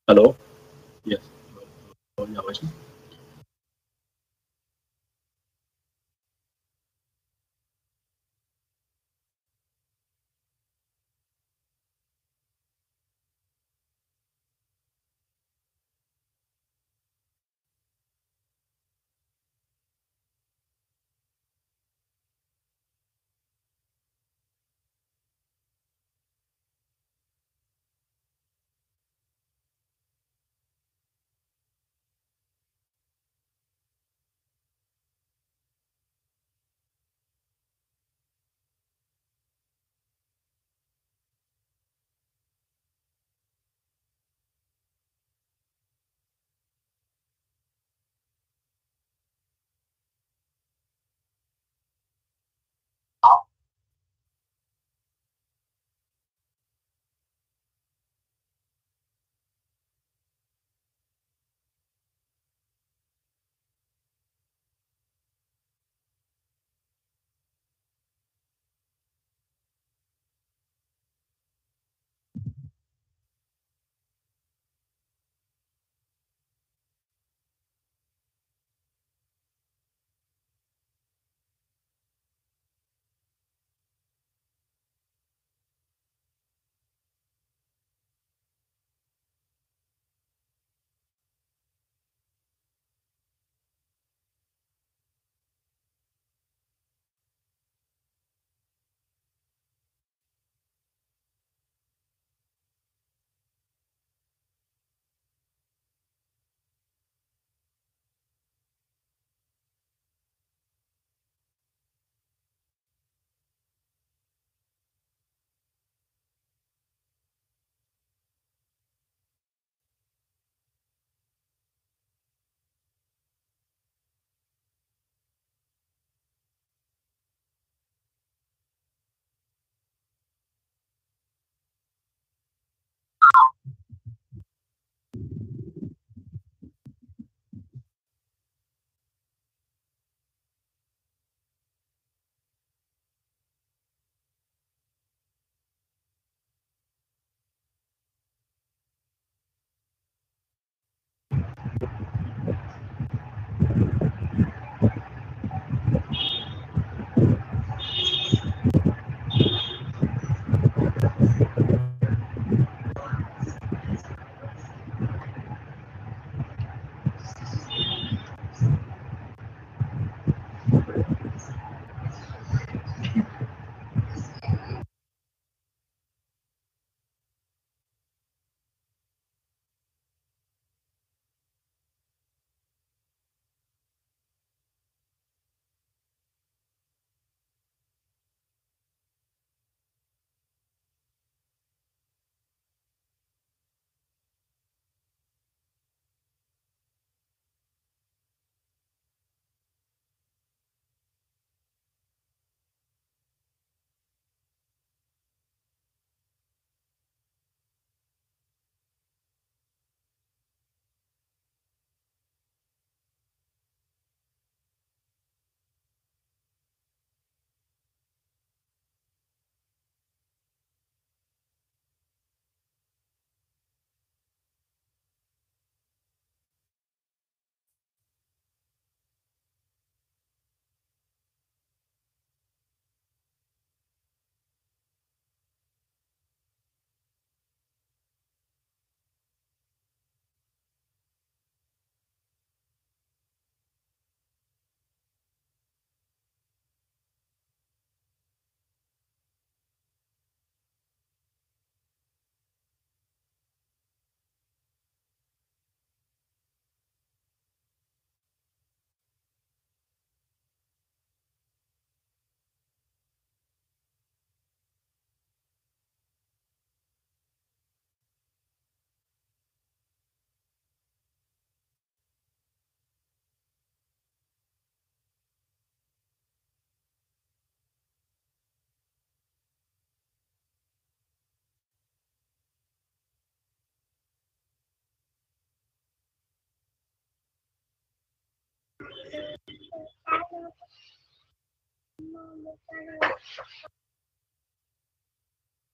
Hello. Yes. Yeah, Vaishnav.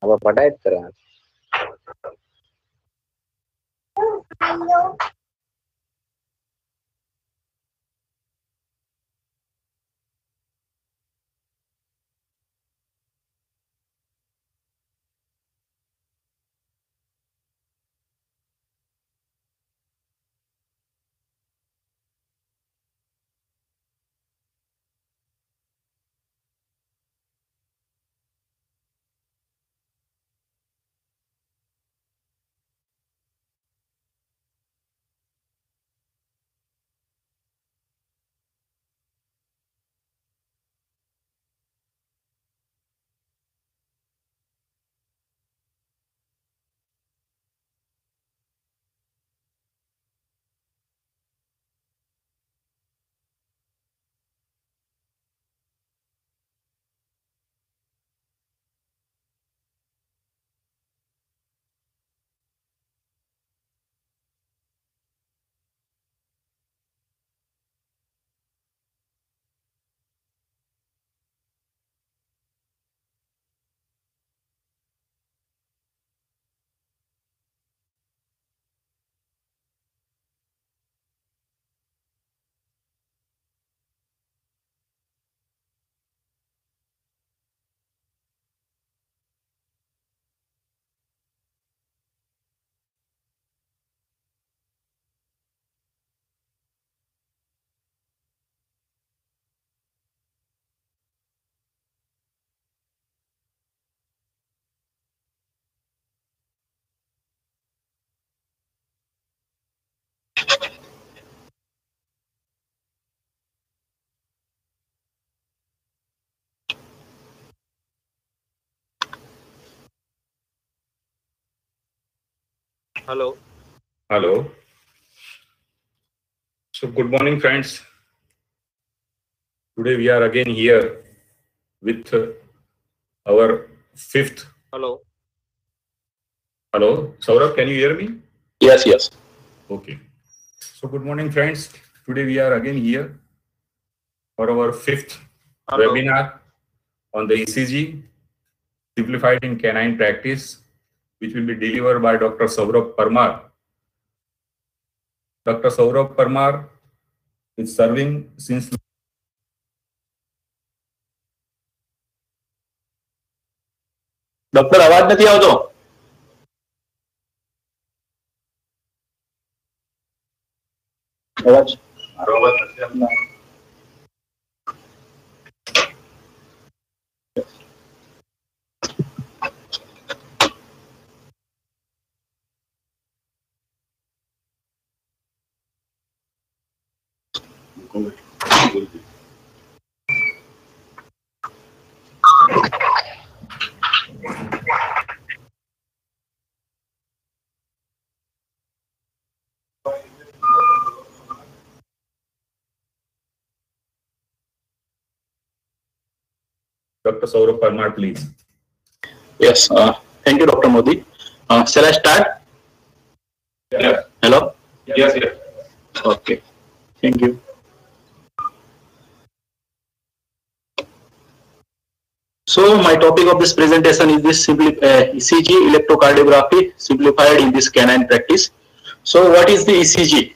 अब पढ़ाई करा Hello. Hello. So, good morning, friends. Today we are again here with our fifth. Hello. Hello, Saurabh, can you hear me? Yes, yes. Okay. So, good morning, friends. Today we are again here for our fifth Hello. webinar on the ECG simplified in canine practice, which will be delivered by Dr. Saurabh Parmar. Dr. Saurabh Parmar is serving since doctor અવાજ નથી આવતો. અવાજ મારો અવાજ નથી આવતો? Dr. Saurabh Parmar, please. Yes, thank you, Dr. Modi. Shall I start? Yes. Hello? Yes, yes. Okay, thank you. So my topic of this presentation is this ECG electrocardiography simplified in this canine practice. So what is the ECG?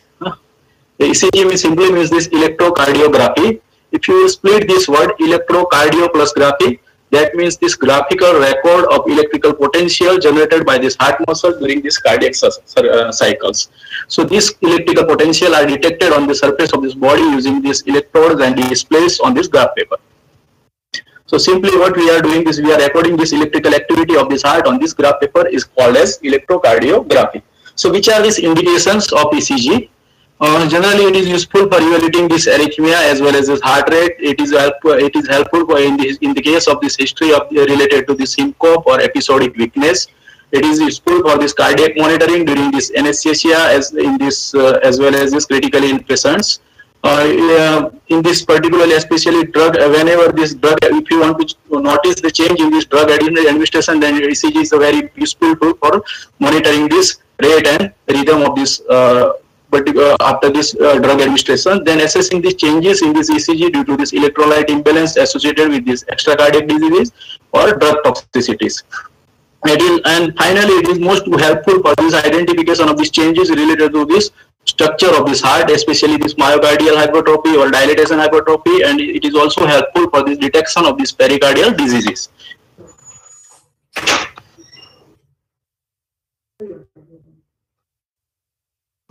The ECG simply means this electrocardiography. If you split this word electrocardio plus graphy, that means this graphical record of electrical potential generated by this heart muscle during this cardiac cycles. So these electrical potential are detected on the surface of this body using these electrodes and displays on this graph paper. So simply what we are doing is we are recording this electrical activity of this heart on this graph paper is called as electrocardiography. So which are these indications of ECG? Generally, it is useful for evaluating this arrhythmia as well as this heart rate. It is helpful for in the case of this history of related to the syncope or episodic weakness. It is useful for this cardiac monitoring during this anesthesia as well as this critically ill patients. In this particularly, especially drug, whenever this drug, if you want to notice the change in this drug administration, then ECG is a very useful tool for monitoring this rate and rhythm of this after this drug administration, then assessing the changes in this ECG due to this electrolyte imbalance associated with this extracardiac diseases or drug toxicities. And finally, it is most helpful for this identification of these changes related to this structure of this heart, especially this myocardial hypertrophy or dilatation hypertrophy, and it is also helpful for this detection of these pericardial diseases.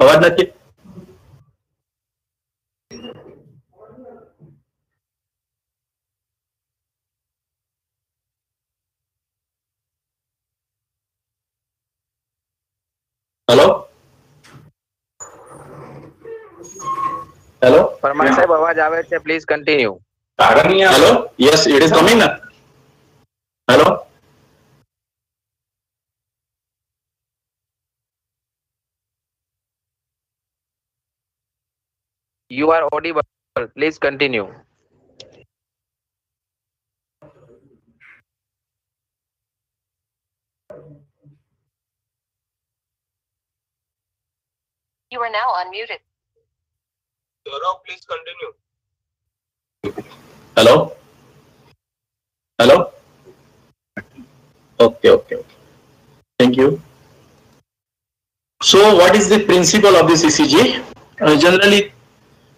आवाज नक्की. Hello hello Parmar સાહેબ અવાજ આવે છે, please continue. Hello yes it is coming ना. Hello You are audible, please continue. You are now unmuted. Gaurav, please continue. Hello hello okay thank you. So what is the principle of this ECG? Generally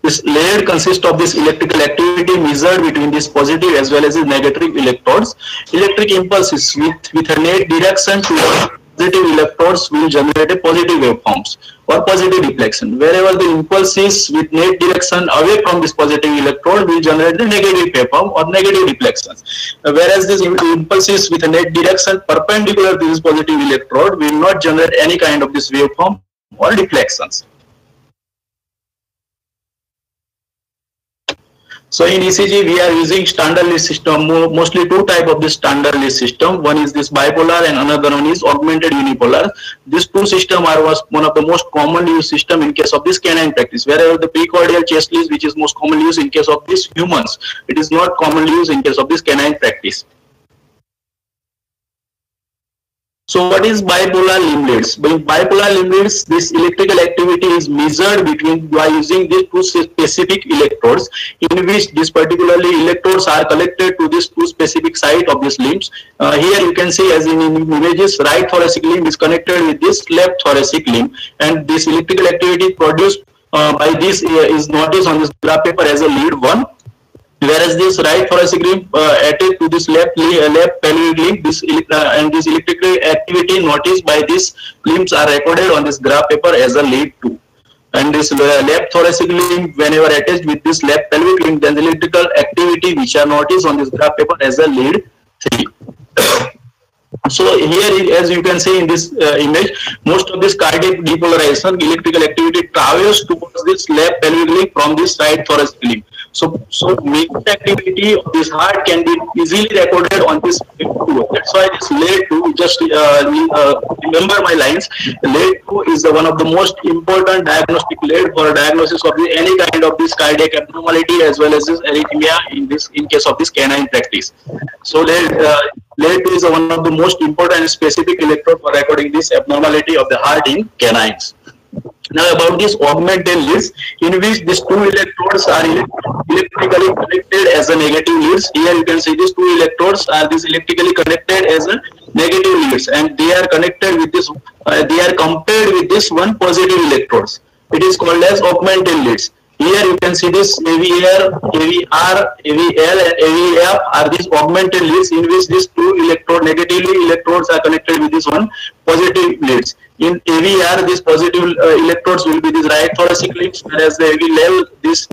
this layer consists of this electrical activity measured between this positive as well as the negative electrodes. Electric impulses with a net direction towards positive electrodes will generate a positive waveforms or positive deflection. Wherever the impulses with net direction away from this positive electrode will generate the negative waveform or negative deflections. Whereas this impulses with a net direction perpendicular to this positive electrode will not generate any kind of this waveform or deflections. So in ECG we are using standard lead system, mostly two type of this standard lead system. One is this bipolar and another one is augmented unipolar. These two system are one of the most commonly used system in case of this canine practice. Wherever the precordial chest lead, which is most commonly used in case of this humans, it is not commonly used in case of this canine practice. So what is bipolar limb leads? By bipolar limb leads, this electrical activity is measured by using these two specific electrodes, in which these particularly electrodes are collected to this two specific site of these limbs. Here you can see, as in images, right thoracic limb is connected with this left thoracic limb, and this electrical activity produced by this is noticed on this graph paper as a lead 1. Whereas this right thoracic limb attached to this left pelvic limb, and this electrical activity noticed by these limbs are recorded on this graph paper as a lead 2. And this left thoracic limb, whenever attached with this left pelvic limb, then the electrical activity which are noticed on this graph paper as a lead 3. So here, as you can see in this image, most of this cardiac depolarization, electrical activity travels towards this left pelvic limb from this right thoracic limb. So major activity of this heart can be easily recorded on this lead 2. That's why this lead 2, just remember my lines, lead 2 is one of the most important diagnostic lead for diagnosis of any kind of this cardiac abnormality as well as this arrhythmia in case of this canine practice. So lead 2 is one of the most important and specific electrode for recording this abnormality of the heart in canines. Now about this augmented leads, in which these two electrodes are electrically connected as a negative leads. Here you can see these two electrodes are electrically connected as a negative leads, and they are connected with this. They are compared with this one positive electrodes. It is called as augmented leads. Here you can see this AVR, AVR, AVL, and AVF are these augmented leads, in which these two negatively electrodes are connected with this one positive leads. In AVR, these positive electrodes will be these right thoracic limbs, whereas the AVL, this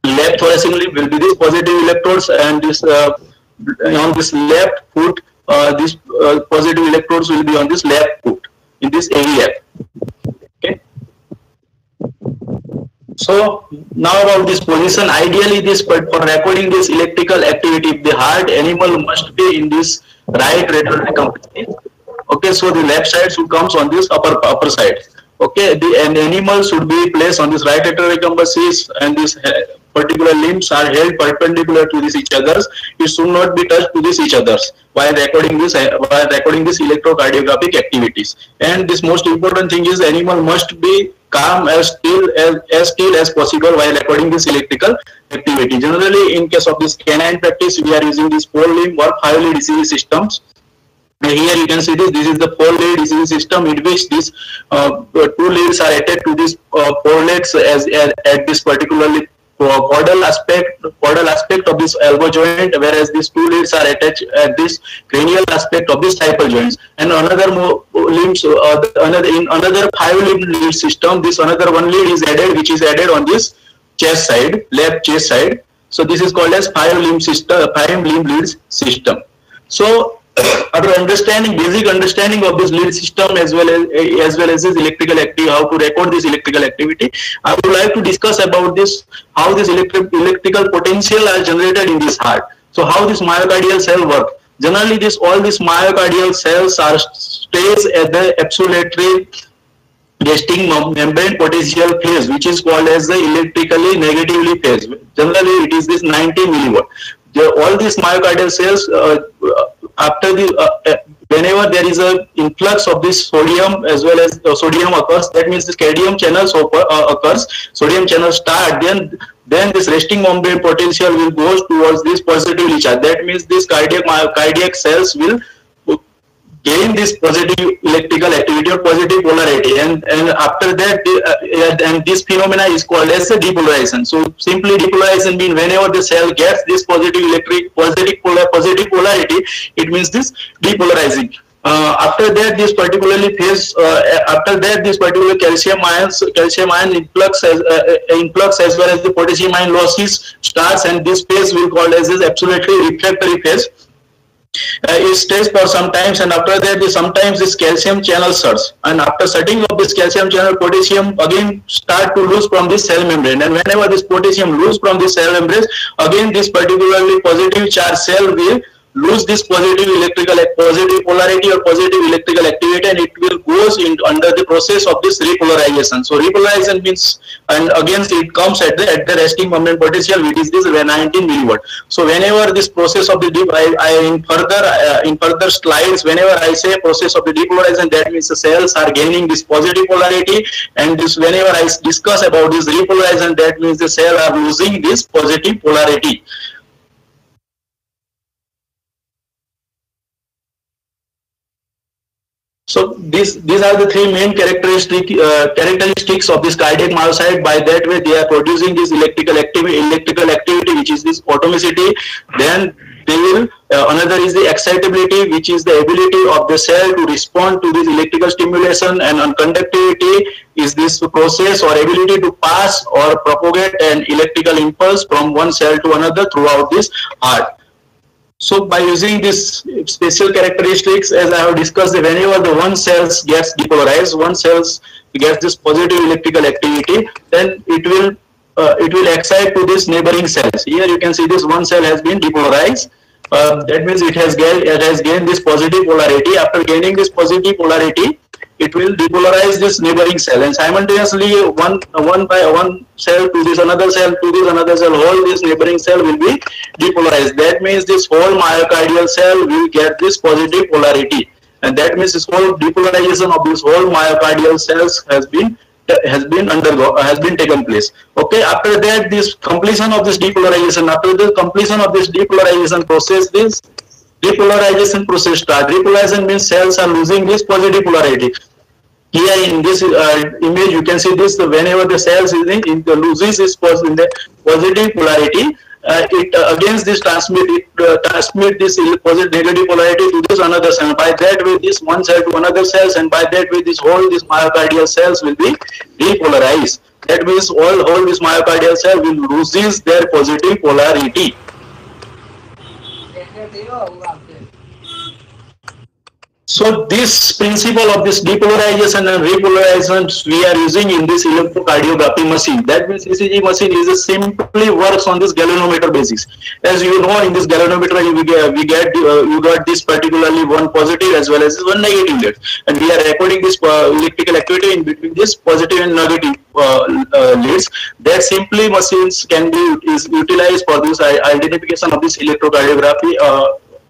left thoracic limb will be these positive electrodes, and this on this left foot, these positive electrodes will be on this left foot in this AVF. Okay. So now about this position, ideally for recording this electrical activity of the heart, animal must be in this right retrograde compasses. Okay, so the left side should comes on this upper side. Okay, and animal should be placed on this right retrograde compasses, and these particular limbs are held perpendicular to each others. It should not be touched to each others while recording this electrocardiographic activities. And this most important thing is animal must be calm as still as possible while recording this electrical activity. Generally, in case of this canine practice, we are using these 4-limb or 5-lead ECG systems. Here you can see this. This is the 4-lead ECG system in which these 2 leads are attached to these 4 legs as at this particularly caudal aspect of this elbow joint, whereas these 2 leads are attached at this cranial aspect of this stipal joints. And another limbs, another 5-limb lead system, this another 1 lead is added, which is added on this chest side, left chest side. So this is called as 5-limb system, 5-limb lead system. So our basic understanding of this lead system as well as this electrical activity, how to record this electrical activity, I would like to discuss about this, how this electrical potential are generated in this heart. So how this myocardial cell work. Generally, all these myocardial cells are stays at the absolutely resting membrane potential phase, which is called as the electrically negatively phase. Generally, it is this 90 milliwatt. All these myocardial cells, after the whenever there is a influx of this sodium as well as sodium occurs, that means this cadmium channels occurs, sodium channels start, then this resting membrane potential will go towards this positively charge. That means this cardiac cells will gain this positive electrical activity or positive polarity, and after that and this phenomena is called as the depolarization. So simply depolarization means whenever the cell gets this positive polarity, it means this depolarizing. After that, this particularly phase, after that, this particular calcium ion influx as well as the potassium ion losses starts, and this phase will call as this absolutely refractory phase. It stays for some times, and after that sometimes this calcium channel shuts, and after shutting of this calcium channel, potassium again start to lose from this cell membrane, and whenever this potassium lose from this cell membrane, again this particularly positive charge cell will lose this positive polarity or positive electrical activity, and it will goes into under the process of this repolarization. So repolarization means, and again it comes at the resting membrane potential, which is this 19 milliwatt. So whenever this process of the in further slides, whenever I say process of the depolarization, that means the cells are gaining this positive polarity, and this whenever I discuss about this repolarization, that means the cell are losing this positive polarity. So these are the 3 main characteristics of this cardiac myocyte. By that way, they are producing this electrical activity, which is this atomicity. Then they will another is the excitability, which is the ability of the cell to respond to this electrical stimulation, and conductivity is this process or ability to pass or propagate an electrical impulse from one cell to another throughout this heart. So by using this special characteristics, as I have discussed, whenever the one cells gets depolarized, one cells gets this positive electrical activity, then it will excite to this neighboring cells. Here you can see this one cell has been depolarized. That means it has gained this positive polarity. After gaining this positive polarity, it will depolarize this neighboring cell, and simultaneously one by one cell to this another cell to this another cell, all this neighboring cell will be depolarized. That means this whole myocardial cell will get this positive polarity, and that means this whole depolarization of this whole myocardial cells has been taken place. Okay, after that, this completion of this depolarization, after the completion of this depolarization process, this depolarization process start. Depolarization means cells are losing this positive polarity. Here in this image, you can see this, whenever the cells loses this positive polarity, it against this transmit this positive negative polarity to this another cell. By that way, this one cell to another cells, and by that way, this myocardial cells will be depolarized. That means all this myocardial cell will loses their positive polarity. So this principle of this depolarization and repolarization we are using in this electrocardiography machine. That means ECG machine is simply works on this galvanometer basis. As you know, in this galvanometer you got this particularly one positive as well as one negative lead, and we are recording this electrical activity in between this positive and negative leads. That simply machines can be utilized for this identification of this electrocardiography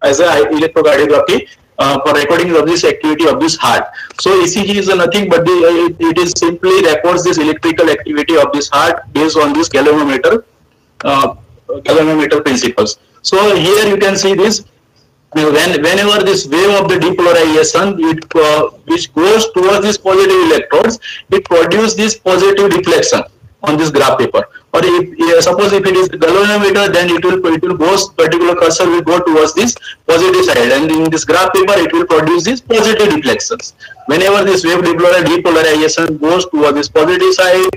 as a electrocardiography. For recording of this activity of this heart. So ECG is nothing but it is simply records this electrical activity of this heart based on this galvanometer principles. So here you can see this whenever this wave of the depolarization which goes towards these positive electrodes, it produces this positive deflection on this graph paper. Or if suppose if it is the galvanometer, then it will go, particular cursor will go towards this positive side, and in this graph paper it will produce these positive deflections. Whenever this wave depolarization goes towards this positive side,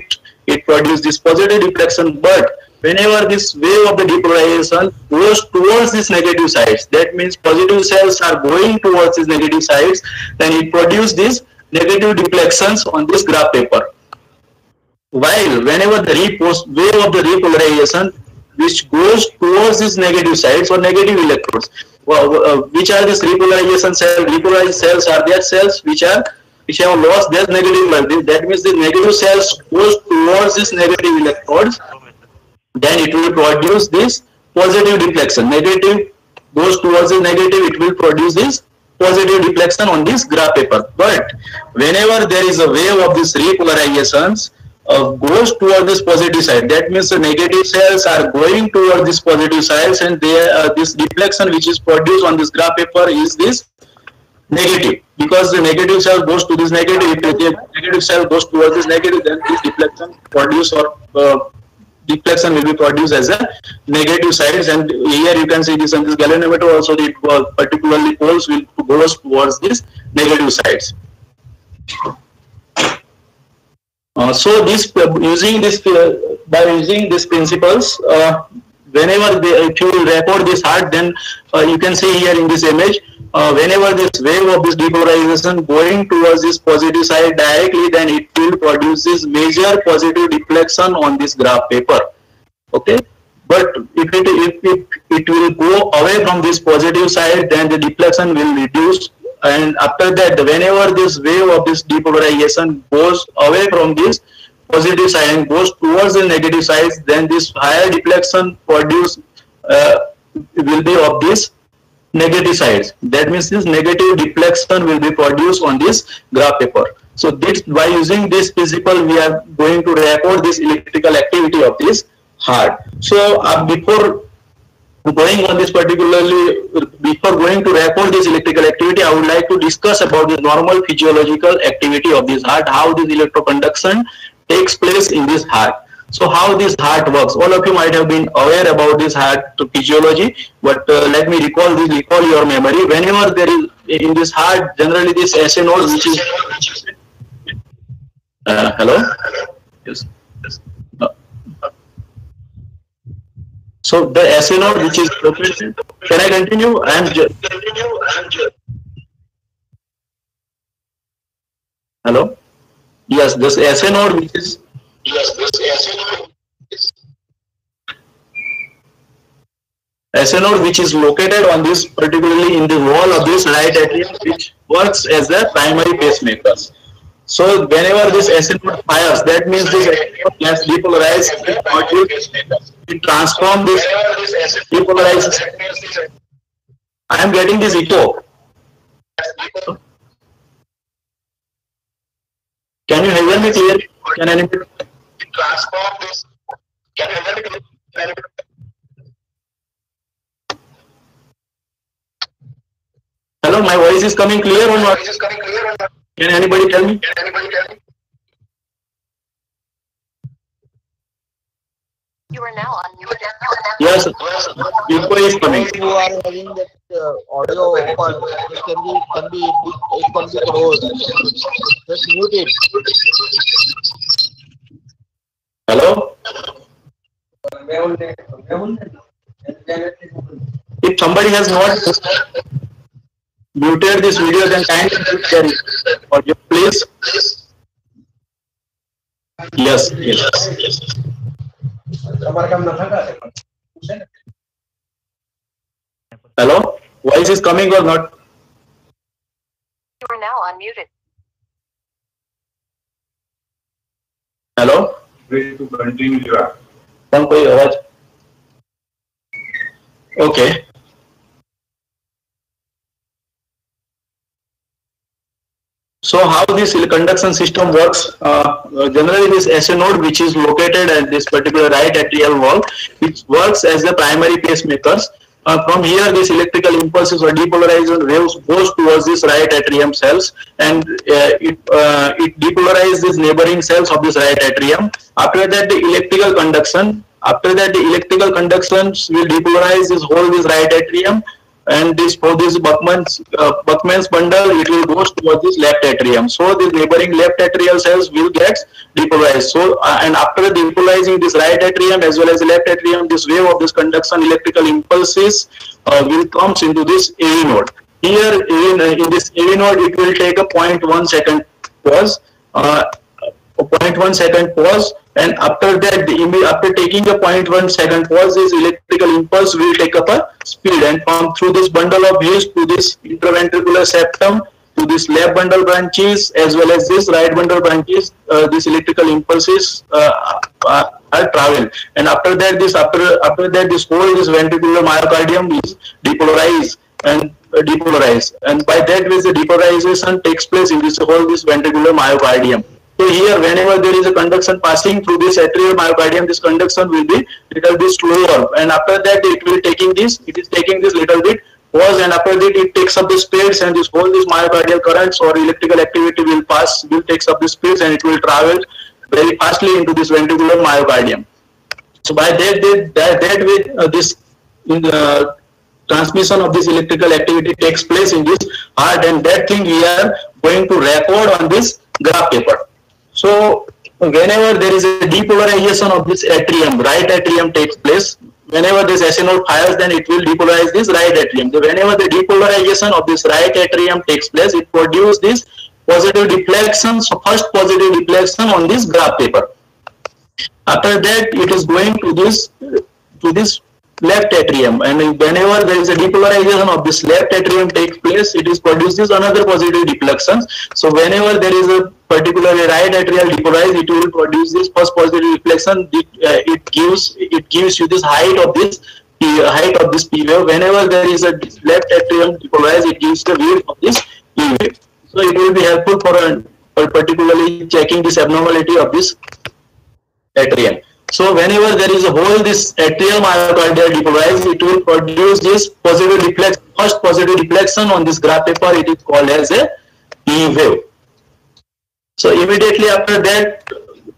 it produces this positive deflection. But whenever this wave of the depolarization goes towards these negative sides, that means positive cells are going towards these negative sides, then it produces these negative deflections on this graph paper. While whenever the wave of the repolarization which goes towards these negative sides or negative electrodes, which are these repolarization cells? Repolarized cells are their cells which have lost their negative value. That means the negative cells goes towards these negative electrodes, then it will produce this positive deflection. Negative goes towards the negative, it will produce this positive deflection on this graph paper. But whenever there is a wave of these repolarizations goes toward this positive side, that means the negative cells are going toward this positive sides, and this deflection which is produced on this graph paper is this negative, because the negative cell goes to this negative. If the negative cell goes towards this negative, then this deflection produce or deflection will be produced as a negative sides. And here you can see this on this galvanometer also, it particularly poles will goes towards this negative sides. So this using this by using these principles, whenever if you record this heart, then you can see here in this image, whenever this wave of this depolarization going towards this positive side directly, then it will produce this major positive deflection on this graph paper. Okay, but if it will go away from this positive side, then the deflection will reduce. And after that, whenever this wave of this depolarization goes away from this positive side and goes towards the negative side, then this higher deflection produced will be of this negative sides. That means this negative deflection will be produced on this graph paper. So this, by using this principle, we are going to record this electrical activity of this heart. So before going on this particularly, before going to record this electrical activity, I would like to discuss about the normal physiological activity of this heart, how this electroconduction takes place in this heart. So how this heart works, all of you might have been aware about this heart physiology, but let me recall your memory. Whenever there is in this heart, generally this SA node, which is hello, yes. So the SA node which is located, can I continue? Hello? Yes, this SA node which is SA node which is located on this, particularly in the wall of this right atrium, which works as the primary pacemaker. So whenever this SA node fires, that means this gets depolarized, it transforms this depolarized. I am getting this echo. Can you hear me clearly? Can anybody transform this? Can you hear me clearly? Hello, my voice is coming clear or not? Can anybody tell me? You are now on mute. Yes, echo is coming. You are having that audio open. It can be closed. Just mute it. Hello? If somebody has not muted this video, then kindly mute their audio, please. Yes. Hello? Voice is coming or not? You are now unmuted. Hello? Way to continue your. Okay. So how this conduction system works? Generally, this SA node, which is located at this particular right atrial wall, which works as the primary pacemakers. from here this electrical impulses or depolarization waves goes towards this right atrium cells, and it depolarizes these neighboring cells of this right atrium. After that, the electrical conduction. After that, the electrical conductions will depolarize this right atrium, and this Buckman's bundle, it will go towards this left atrium. So the neighboring left atrial cells will get depolarized. So and after depolarizing this right atrium as well as the left atrium, this wave of this conduction electrical impulses will comes into this AV node. Here in this AV node, it will take a 0.1 second pause. 0.1 second pause, and after that, after taking a 0.1 second pause, this electrical impulse will take up a speed and come through this bundle of waves to this interventricular septum, to this left bundle branches as well as this right bundle branches. These electrical impulses are travel, and after that, this whole ventricular myocardium is depolarized, and by that way the depolarization takes place in this ventricular myocardium. So here, whenever there is a conduction passing through this atrial myocardium, this conduction will be little bit slower, and after that it is taking this little bit pause, and after that it takes up the speeds, and this myocardial currents or electrical activity will takes up the speeds, and it will travel very fastly into this ventricular myocardium. So by that way, this transmission of this electrical activity takes place in this heart, and that thing we are going to record on this graph paper. So whenever there is a depolarization of this atrium, right atrium takes place. Whenever this SN node fires, then it will depolarize this right atrium. So whenever the depolarization of this right atrium takes place, it produces this positive deflection. So first positive deflection on this graph paper. After that, it is going to this left atrium, and whenever there is a depolarization of this left atrium takes place, it is produces another positive deflection. So whenever there is a particularly right atrial depolarized, it will produce this first positive deflection. It gives you this height of this P wave. Whenever there is a left atrium depolarized, it gives the width of this P wave. So it will be helpful for particularly checking this abnormality of this atrium. So whenever there is a this atrial myocardial depolarized, it will produce this positive deflection, first positive deflection on this graph paper. It is called as a P wave. So immediately after that,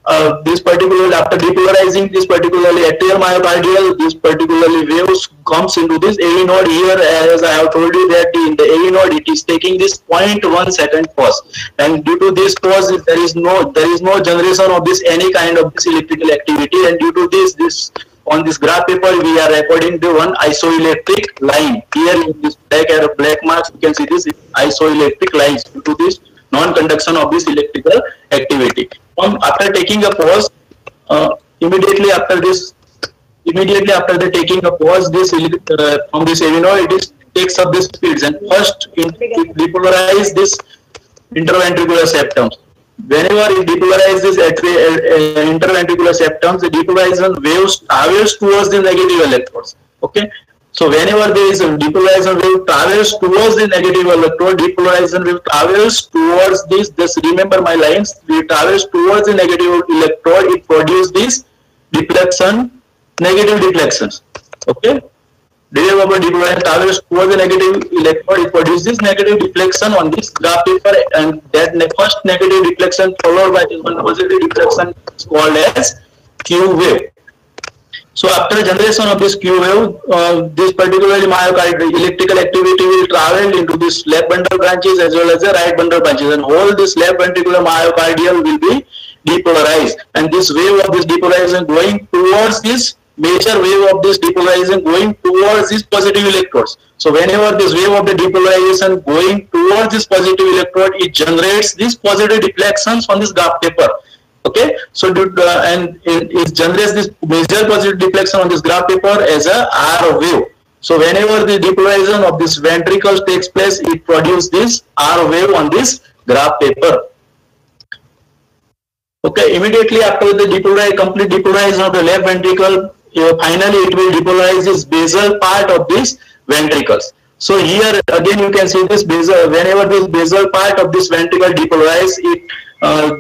after depolarizing this particularly atrial myocardial, this particularly waves comes into this AV node. Here, as I have told you that in the AV node, it is taking this 0.1 second pause, and due to this pause, there is no generation of this any kind of this electrical activity, and due to this on this graph paper we are recording the one isoelectric line. Here in this black marks, you can see this isoelectric lines due to this non-conduction of this electrical activity. After taking a pause, immediately after the taking a pause, this from this AV node, it takes up the speeds, and first it depolarize this interventricular septums. Whenever it depolarizes this interventricular septums, the depolarization waves travels towards the negative electrodes. Okay. So whenever there is a depolarization wave travels towards the negative electrode, depolarization wave travels towards this. Just remember my lines. It travels towards the negative electrode. It produces this deflection, negative deflections. Okay. Depolarization travels towards the negative electrode. It produces this negative deflection on this graph paper, and that first negative deflection followed by this one positive deflection is called as Q wave. So after generation of this Q wave, this particularly myocardial electrical activity will travel into this left bundle branches as well as the right bundle branches, and whole this left ventricular myocardial will be depolarized, and this wave of this depolarization going towards this major wave of this depolarization going towards these positive electrodes. So whenever this wave of the depolarization going towards this positive electrode, it generates these positive deflections on this graph paper. Okay, so and it generates this major positive deflection on this graph paper as a R wave. So whenever the depolarization of this ventricles takes place, it produces this R wave on this graph paper. Okay, immediately after the complete depolarization of the left ventricle, finally it will depolarize this basal part of this ventricles. So here again you can see this basal. Whenever this basal part of this ventricle depolarizes,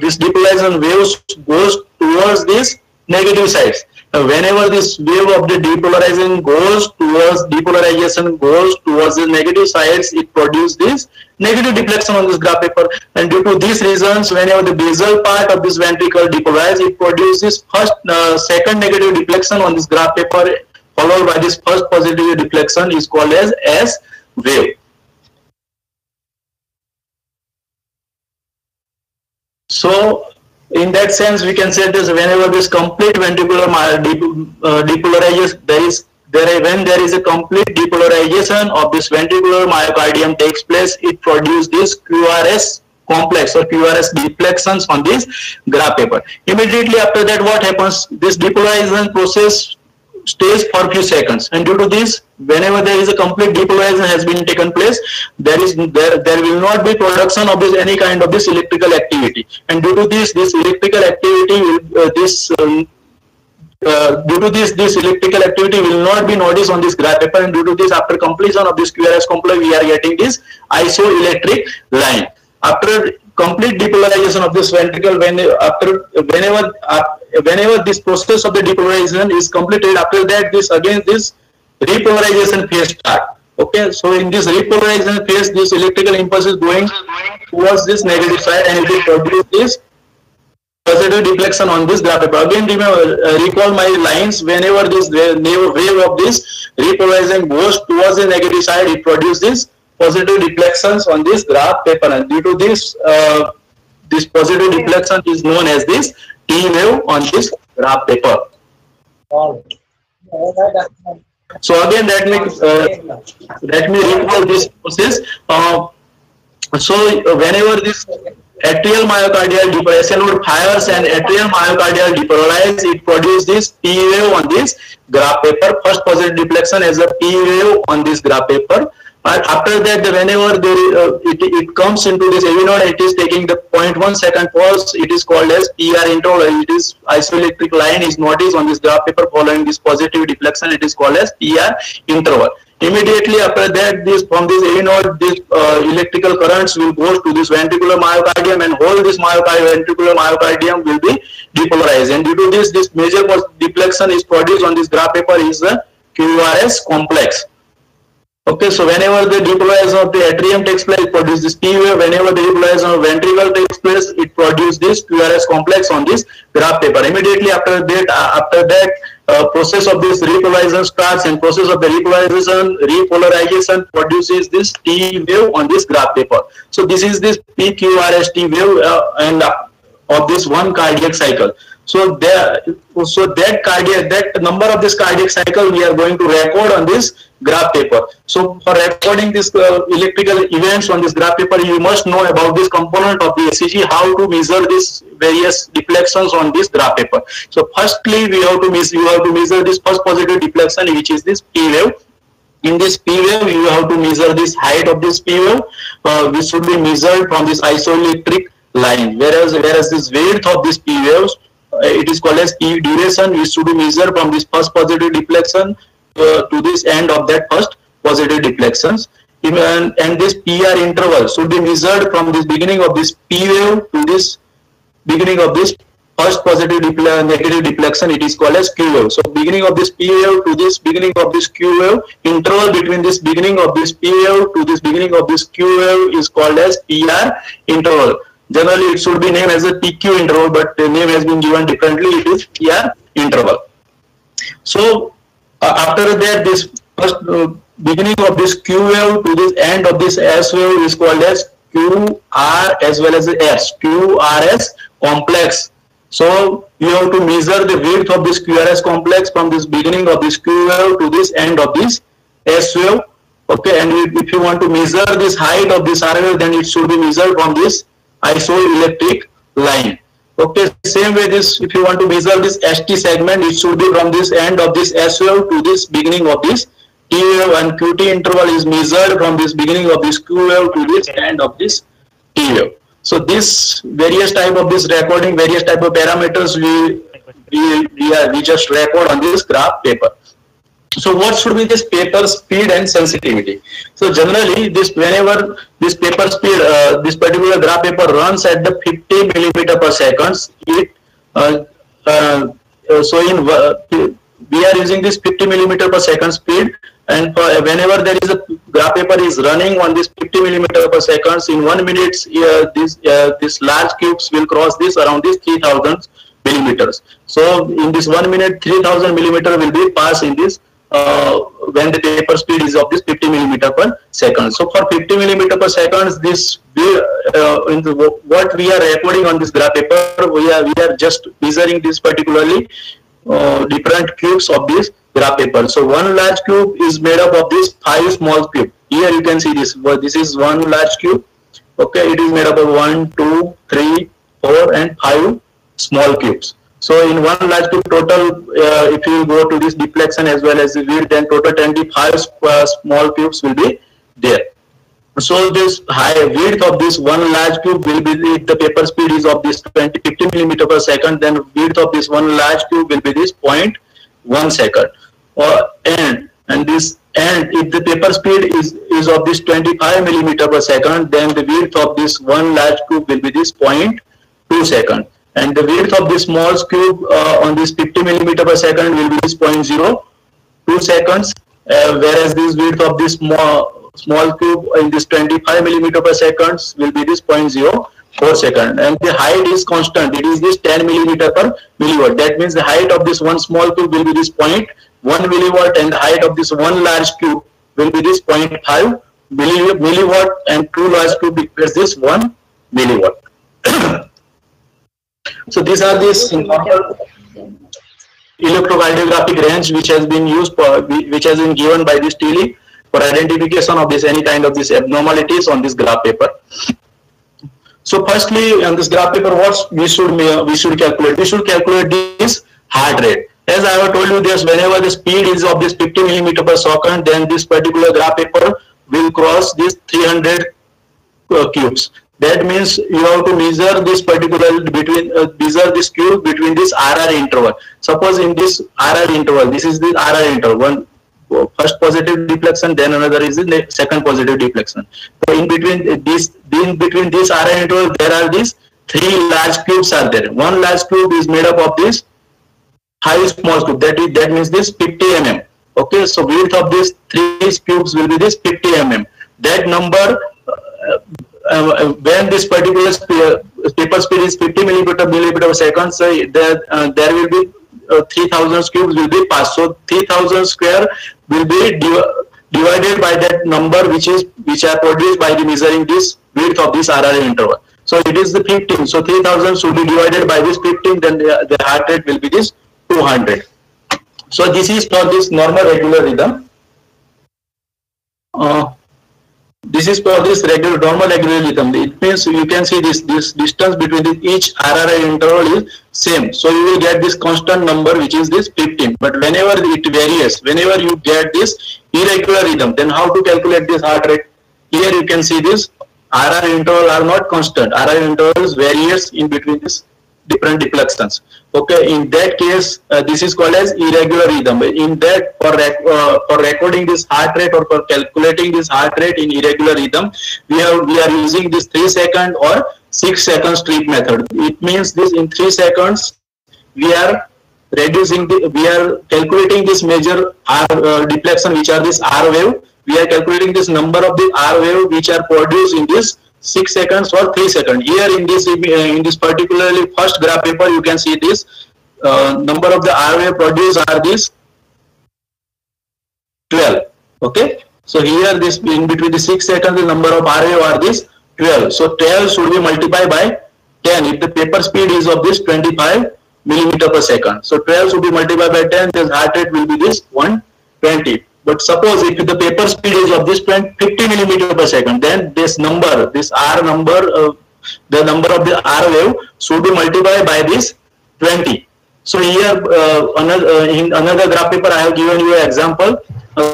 this depolarization waves goes towards these negative sides, whenever this wave of the depolarization goes towards the negative sides, it produces this negative deflection on this graph paper. And due to these reasons, whenever the basal part of this ventricle depolarizes, it produces second negative deflection on this graph paper, followed by this first positive deflection is called as S wave. So in that sense, we can say this: whenever this complete ventricular depolarization, when there is a complete depolarization of this ventricular myocardium takes place, it produces this QRS complex or QRS deflections on this graph paper. Immediately after that, what happens? This depolarization process stays for a few seconds, and due to this, whenever there is a complete depolarization has been taken place, there will not be production of this any kind of this electrical activity, and due to this electrical activity will this electrical activity will not be noticed on this graph paper, and due to this, after completion of this QRS complex, we are getting this isoelectric line. After complete depolarization of this ventricle, whenever this process of the depolarization is completed, after that this repolarization phase start. Okay, so in this repolarization phase, this electrical impulse is going towards this negative side, and it will produce this positive deflection on this graph paper. Again, recall my lines: whenever this wave of this repolarization goes towards the negative side, it produces this positive deflections on this graph paper, and due to this, this positive deflection is known as this T wave on this graph paper. So again, let me recall this process. So whenever this atrial myocardial depolarization fires and atrial myocardial depolarizes, it produces this T wave on this graph paper. First positive deflection as a T wave on this graph paper. And after that, whenever it comes into this AV node, it is taking the 0.1 second pause. It is called as PR interval. It is isoelectric line is noticed on this graph paper following this positive deflection. It is called as PR interval. Immediately after that, from this AV node, this electrical currents will go to this ventricular myocardium, and whole this ventricular myocardium will be depolarized. And due to this major deflection is produced on this graph paper is the QRS complex. Okay, so whenever the depolarization of the atrium takes place, it produces this T wave. Whenever the depolarization of ventricle takes place, it produces this QRS complex on this graph paper. Immediately after that, process of this repolarization starts, and process of the repolarization produces this T wave on this graph paper. So this is this PQRS T wave and of this one cardiac cycle. So that number of this cardiac cycle we are going to record on this graph paper. So for recording this electrical events on this graph paper, you must know about this component of the ECG, how to measure these various deflections on this graph paper. So firstly, you have to measure this first positive deflection, which is this P wave. In this P wave, you have to measure this height of this P wave, which should be measured from this isoelectric line. Whereas this width of this P waves, it is called as P duration, which should be measured from this first positive deflection to this end of that first positive deflections. And this PR interval should be measured from this beginning of this P wave to this beginning of this first positive negative deflection. It is called as Q wave. So beginning of this P wave to this beginning of this Q wave, interval between this beginning of this P wave to this beginning of this Q wave is called as PR interval. Generally, it should be named as a PQ interval, but the name has been given differently. It is PR interval. So after that, this first beginning of this Q wave to this end of this S wave is called as QR as well as S, QRS complex. So you have to measure the width of this QRS complex from this beginning of this Q wave to this end of this S wave. Okay, and if you want to measure this height of this R wave, then it should be measured from this isoelectric line. Okay, same way this, if you want to measure this ST segment, it should be from this end of this S wave to this beginning of this T wave, and QT interval is measured from this beginning of this Q wave to this end of this T wave. So this various type of this recording, various type of parameters we just record on this graph paper. So what should be this paper speed and sensitivity? So generally, this whenever this paper speed, this particular graph paper runs at the 50 millimeter per second, it we are using this 50 millimeter per second speed, and whenever there is a graph paper is running on this 50 millimeter per second, in 1 minute this large cubes will cross this around this 3000 millimeters. So in this 1 minute 3000 millimeter will be passed in this when the paper speed is of this 50 millimeter per second. So for 50 millimeter per second, this what we are recording on this graph paper, we are just measuring this particularly different cubes of this graph paper. So one large cube is made up of this 5 small cube. Here you can see this. This is one large cube. Okay, it is made up of 1, 2, 3, 4, and 5 small cubes. So in one large cube total, if you go to this deflection as well as the width, then total 25 small cubes will be there. So this high width of this one large cube will be, if the paper speed is of this 50 millimeter per second, then width of this one large cube will be this 0.1 second. And if the paper speed is of this 25 millimeter per second, then the width of this one large cube will be this 0.2 second. And the width of this small cube on this 50 millimeter per second will be this 0.02 seconds, whereas this width of this small cube in this 25 millimeter per second will be this 0.04 second. And the height is constant. It is this 10 millimeter per milliwatt. That means the height of this one small cube will be this 0.1 milliwatt, and the height of this one large cube will be this 0.5 milliwatt, and two large cube equals this 1 milliwatt. So these are this electrocardiographic range which has been used for, which has been given by this TELE for identification of this any kind of this abnormalities on this graph paper. So firstly, on this graph paper, what we should calculate? We should calculate this heart rate. As I have told you, this whenever the speed is of this 50 millimeter per second, then this particular graph paper will cross this 300 cubes. That means you have to measure this particular measure this cube between this RR interval. Suppose in this RR interval, this is the RR interval, one first positive deflection, then another is the second positive deflection. So in between this RR interval, there are these 3 large cubes are there. One large cube is made up of this 5 small cube. That means this 50 mm. Okay, so width of these 3 cubes will be this 50 mm. That number. When this particular paper speed is 50 millimeter per second, so there will be 3000 cubes will be passed. So 3000 square will be divided by that number which are produced by the measuring this width of this RR interval. So it is the 15. So 3000 should be divided by this 15. Then the heart rate will be this 200. So this is for this normal regular rhythm. This is for this normal regular rhythm. It means you can see this distance between each RR interval is same. So you will get this constant number which is this 15. But whenever it varies, whenever you get this irregular rhythm, then how to calculate this heart rate? Here you can see this RR interval are not constant. RR intervals varies in between this different deflections. Okay, in that case, this is called as irregular rhythm. In that, for recording this heart rate or for calculating this heart rate in irregular rhythm, we are using this 3 second or 6 second strip method. It means this in 3 seconds we are calculating this major R deflection, which are this R wave. We are calculating this number of the R wave which are produced in this 6 seconds or 3 seconds. Here in this particularly first graph paper, you can see this number of the R wave produced are this 12. Okay, so here this in between the 6 seconds, the number of R wave are this 12. So 12 should be multiplied by 10 if the paper speed is of this 25 millimeter per second. So 12 should be multiplied by 10. The heart rate will be this 120. But suppose if the paper speed is of this 50 millimeter per second, then this number, this R number, the number of the R wave should be multiplied by this 20. So here in another graph paper, I have given you an example.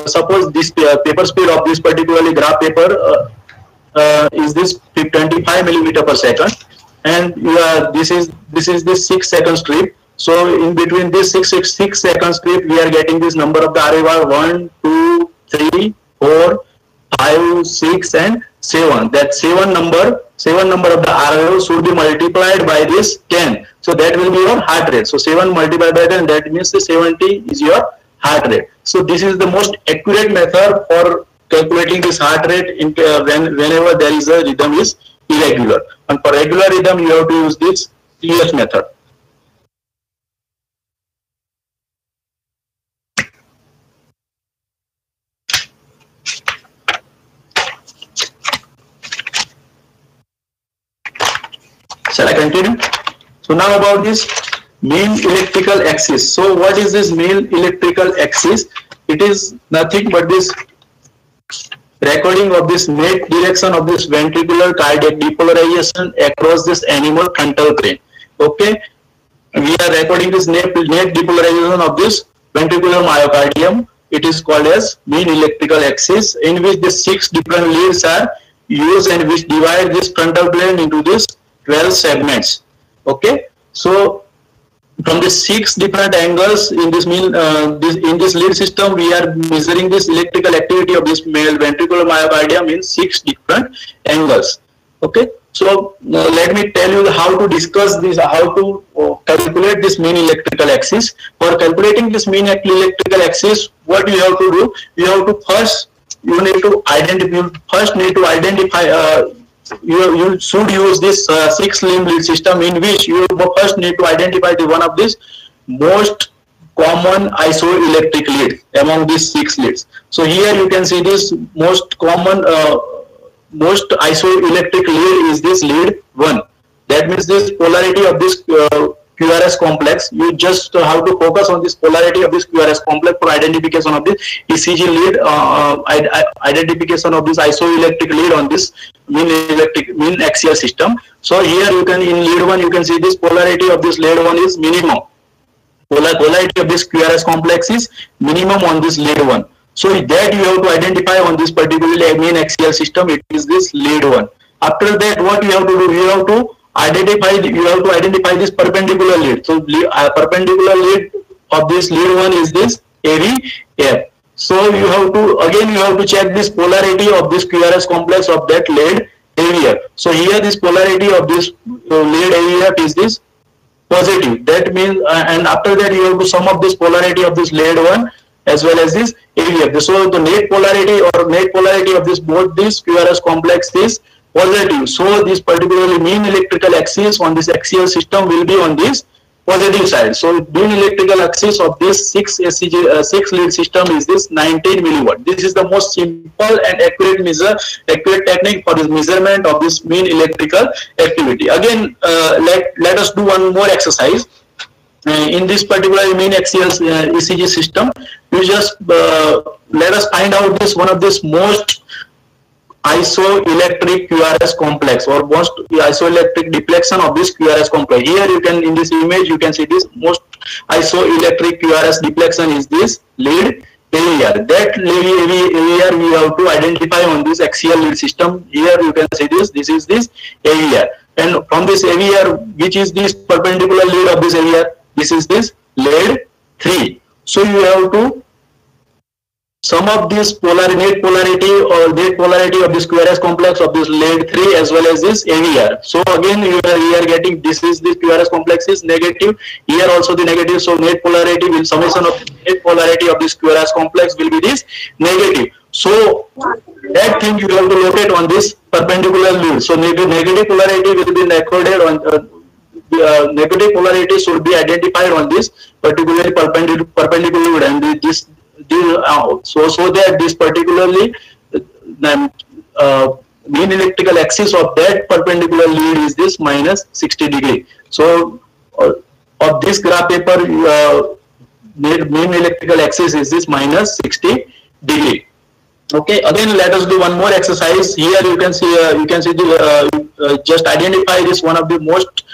Suppose this paper speed of this particularly graph paper is this 25 millimeter per second, and this is the 6 second strip. So in between this 6 second strip, we are getting this number of the RR 1, 2, 3, 4, 5, 6, and 7. That 7 number 7 number of the RO should be multiplied by this 10. So that will be your heart rate. So 7 multiplied by 10, that means the 70 is your heart rate. So this is the most accurate method for calculating this heart rate in, whenever there is a rhythm is irregular. And for regular rhythm, you have to use this TS method. Shall I continue? So now about this mean electrical axis. So what is this mean electrical axis? It is nothing but this recording of this net direction of this ventricular cardiac depolarization across this animal frontal plane. Okay, we are recording this net depolarization of this ventricular myocardium. It is called as mean electrical axis, in which the 6 different leads are used and which divide this frontal plane into this 12 segments. Okay, so from the 6 different angles in this mean in this lead system, we are measuring this electrical activity of this male ventricular myocardium in 6 different angles. Okay, so let me tell you how to discuss this, how to calculate this mean electrical axis. For calculating this mean electrical axis, what you have to do, you have to first need to identify. You should use this 6-limb lead system, in which you first need to identify the one of this most common isoelectric lead among these 6 leads. So here you can see this most common most isoelectric lead is this lead 1. That means this polarity of this QRS complex. You just have to focus on this polarity of this QRS complex for identification of this ECG lead, identification of this isoelectric lead on this mean axial system. So here you can, in lead 1, you can see this polarity of this lead 1 is minimum. Polarity of this QRS complex is minimum on this lead 1. So that you have to identify on this particular mean axial system. It is this lead 1. After that, what you have to do? You have to identify this perpendicular lead. So perpendicular lead of this lead 1 is this AVF. So you have to check this polarity of this QRS complex of that lead AVF. So here this polarity of this lead AVF is this positive. That means and after that you have to sum up this polarity of this lead 1 as well as this AVF. So the net polarity of this both this QRS complex is positive. So this particularly mean electrical axis on this axial system will be on this positive side. So mean electrical axis of this 6 lead system is this 19 milliwatt. This is the most simple and accurate technique for this measurement of this mean electrical activity. Again, let us do one more exercise. In this particular mean axial ECG system, you just let us find out this one of this most isoelectric QRS complex or most isoelectric deflection of this QRS complex. Here you can, in this image, you can see this most isoelectric QRS deflection is this lead AVR. That lead AVR we have to identify on this axial lead system. Here you can see this is this AVR. And from this AVR, which is this perpendicular lead of this AVR, this is this lead 3. So you have to sum up this net polarity of this QRS complex of this lead 3 as well as this AVR. So again we are getting this QRS complex is negative, here also the negative. So net polarity will summation of net polarity of this QRS complex will be this negative. So that thing you have to locate on this perpendicular lead. So negative polarity will be recorded on negative polarity should be identified on this particular perpendicular lead, and this so that this particularly mean electrical axis of that perpendicular lead is this minus 60 degree. So of this graph paper, mean electrical axis is this minus 60 degree. Okay, again let us do one more exercise. Here you can see the just identify this one of the most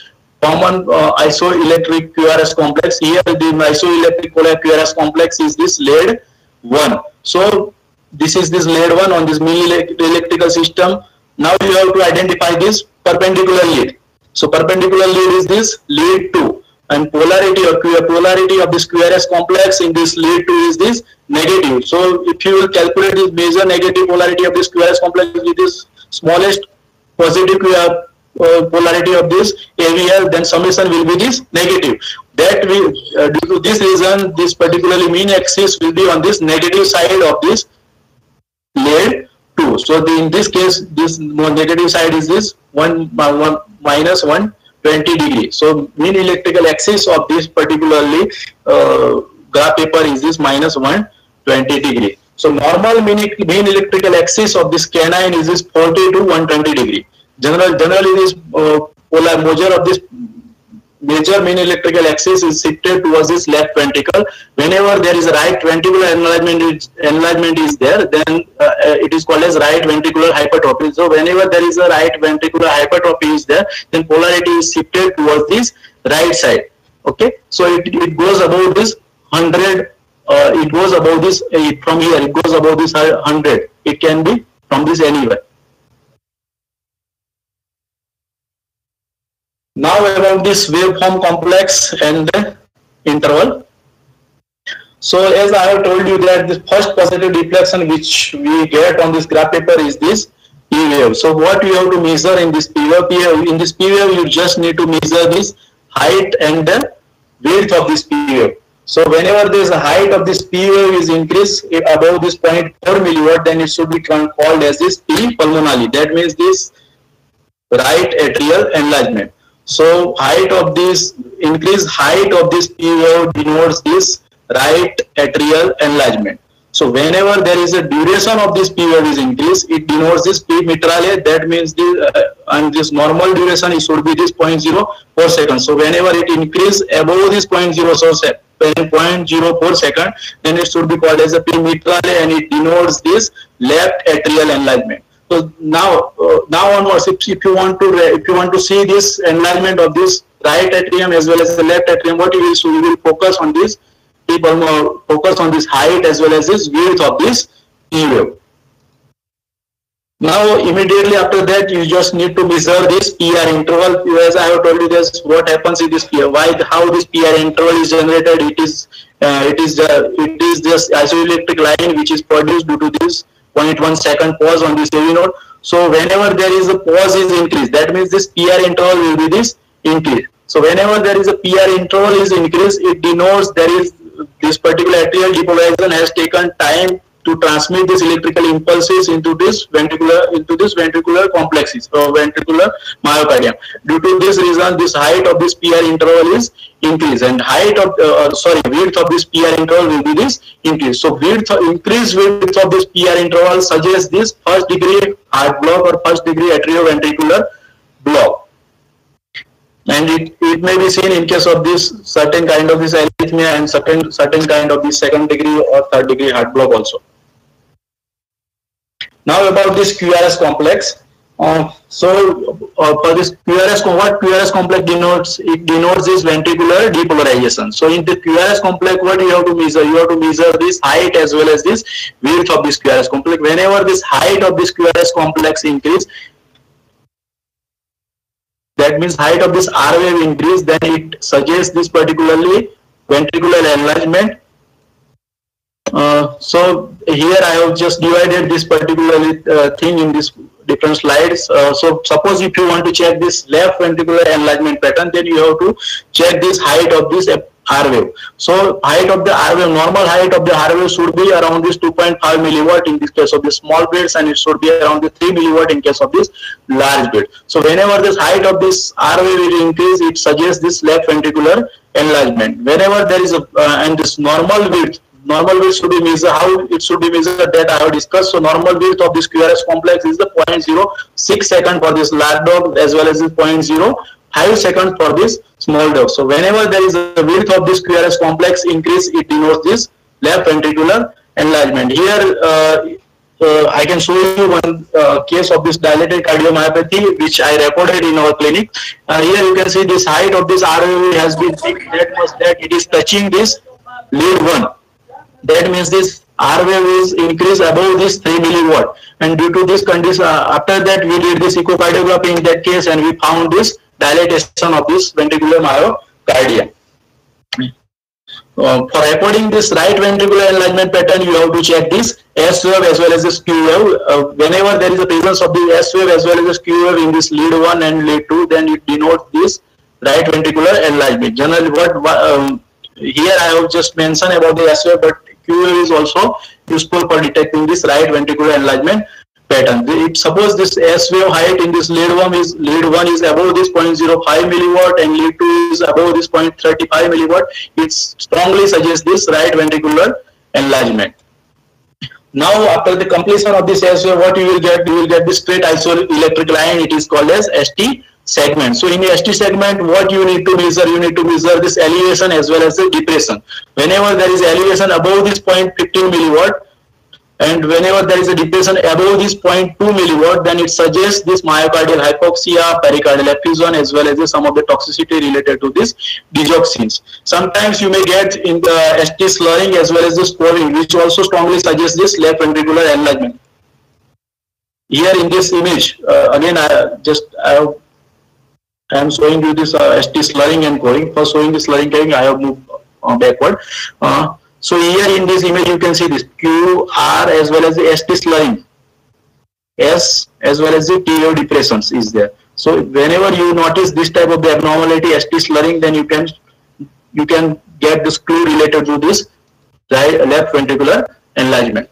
common isoelectric QRS complex. Here the isoelectric QRS complex is this lead 1. So this is this lead 1 on this mean electrical system. Now you have to identify this perpendicular lead. So perpendicular lead is this lead 2, and polarity of this QRS complex in this lead 2 is this negative. So if you will calculate this major negative polarity of this QRS complex with this smallest positive polarity of this AVL, then summation will be this negative. That will, due to this reason, this particularly mean axis will be on this negative side of this lead 2. So in this case, this negative side is this minus 120 degree. So mean electrical axis of this particularly graph paper is this minus 120 degree. So normal mean electrical axis of this canine is this 40 to 120 degree. Generally this major mean electrical axis is shifted towards this left ventricle. Whenever there is a right ventricular enlargement is there, then it is called as right ventricular hypertrophy. So whenever there is a right ventricular hypertrophy is there, then polarity is shifted towards this right side. Okay, so it goes above this 100. It goes above this from here. It goes above this 100. It can be from this anywhere. Now about this waveform complex and the interval. So as I have told you that the first positive deflection which we get on this graph paper is this P wave. So what you have to measure in this P wave? In this P wave you just need to measure this height and the width of this P wave. So whenever there is a height of this P wave is increased above this 0.4 milliwatt, then it should be called as this P pulmonale. That means this right atrial enlargement. So height of this increased height of this P wave denotes this right atrial enlargement. So whenever there is a duration of this P wave is increased, it denotes this P mitrale. That means the and this normal duration it should be this 0.04 seconds. So whenever it increases above this 0.04 second, then it should be called as a P mitrale, and it denotes this left atrial enlargement. So now onwards, if you want to see this enlargement of this right atrium as well as the left atrium, what you will do, you will focus on this focus on this height as well as this width of this P wave. Now immediately after that, you just need to measure this PR interval. As I have told you this, what happens in this PR, how this PR interval is generated. It is just isoelectric line which is produced due to this 0.1 second pause on this AV node. So whenever there is a pause is increased, that means this PR interval will be this increase. So whenever there is a PR interval is increased, it denotes there is this particular atrial depolarization has taken time to transmit these electrical impulses into this ventricular complexes or ventricular myocardium. Due to this reason, this height of this PR interval is increased, and width of this PR interval will be this increase. So increased width of this PR interval suggests this first degree heart block or first degree atrioventricular block. And it may be seen in case of this certain kind of this arrhythmia and certain kind of this second degree or third degree heart block also. Now about this QRS complex. For this QRS, what QRS complex denotes? It denotes this ventricular depolarization. So in the QRS complex, what you have to measure? You have to measure this height as well as this width of this QRS complex. Whenever this height of this QRS complex increase, that means height of this R wave increase, then it suggests this particularly ventricular enlargement. So here I have just divided this particular thing in this different slides. So suppose if you want to check this left ventricular enlargement pattern, then you have to check this height of this R wave. So height of the R wave, normal height of the R wave should be around this 2.5 milliwatt in this case of the small beads, and it should be around the 3 milliwatt in case of this large bead. So whenever this height of this R wave will increase, it suggests this left ventricular enlargement. Whenever there is a and this normal width should be measured. How it should be measured, that I have discussed. So normal width of this QRS complex is the 0.06 second for this large dog as well as the 0.05 seconds for this small dog. So whenever there is a width of this QRS complex increase, it denotes this left ventricular enlargement. Here I can show you one case of this dilated cardiomyopathy which I recorded in our clinic. Here you can see this height of this RVV has been fixed that much that it is touching this lead 1. That means this R wave is increased above this 3 milliwatt, and due to this condition, after that we did this echocardiography in that case, and we found this dilatation of this ventricular myocardium. For recording this right ventricular enlargement pattern, you have to check this S wave as well as this Q wave. Whenever there is a presence of the S wave as well as this Q wave in this lead 1 and lead 2, then it denotes this right ventricular enlargement. Generally, here I have just mentioned about the S wave, but Q wave is also useful for detecting this right ventricular enlargement pattern. If suppose this S wave height in this lead 1 is above this 0.05 milliwatt and lead 2 is above this 0.35 milliwatt, it strongly suggests this right ventricular enlargement. Now, after the completion of this S wave, what you will get? You will get this straight isoelectric line. It is called as ST segment. So, in the ST segment, what you need to measure? You need to measure this elevation as well as the depression. Whenever there is elevation above this 0.15 milliwatt, and whenever there is a depression above this 0.2 milliwatt, then it suggests this myocardial hypoxia, pericardial effusion, as well as some of the toxicity related to this digoxins. Sometimes you may get in the ST slurring as well as the scoring, which also strongly suggests this left ventricular enlargement. Here in this image, again, I am showing you this ST slurring and coring. For showing the slurring coring, I have moved backward. So here in this image you can see this Q, R as well as the ST slurring, S as well as the TO depressions is there. So whenever you notice this type of the abnormality, ST slurring, then you can get this clue related to this left ventricular enlargement.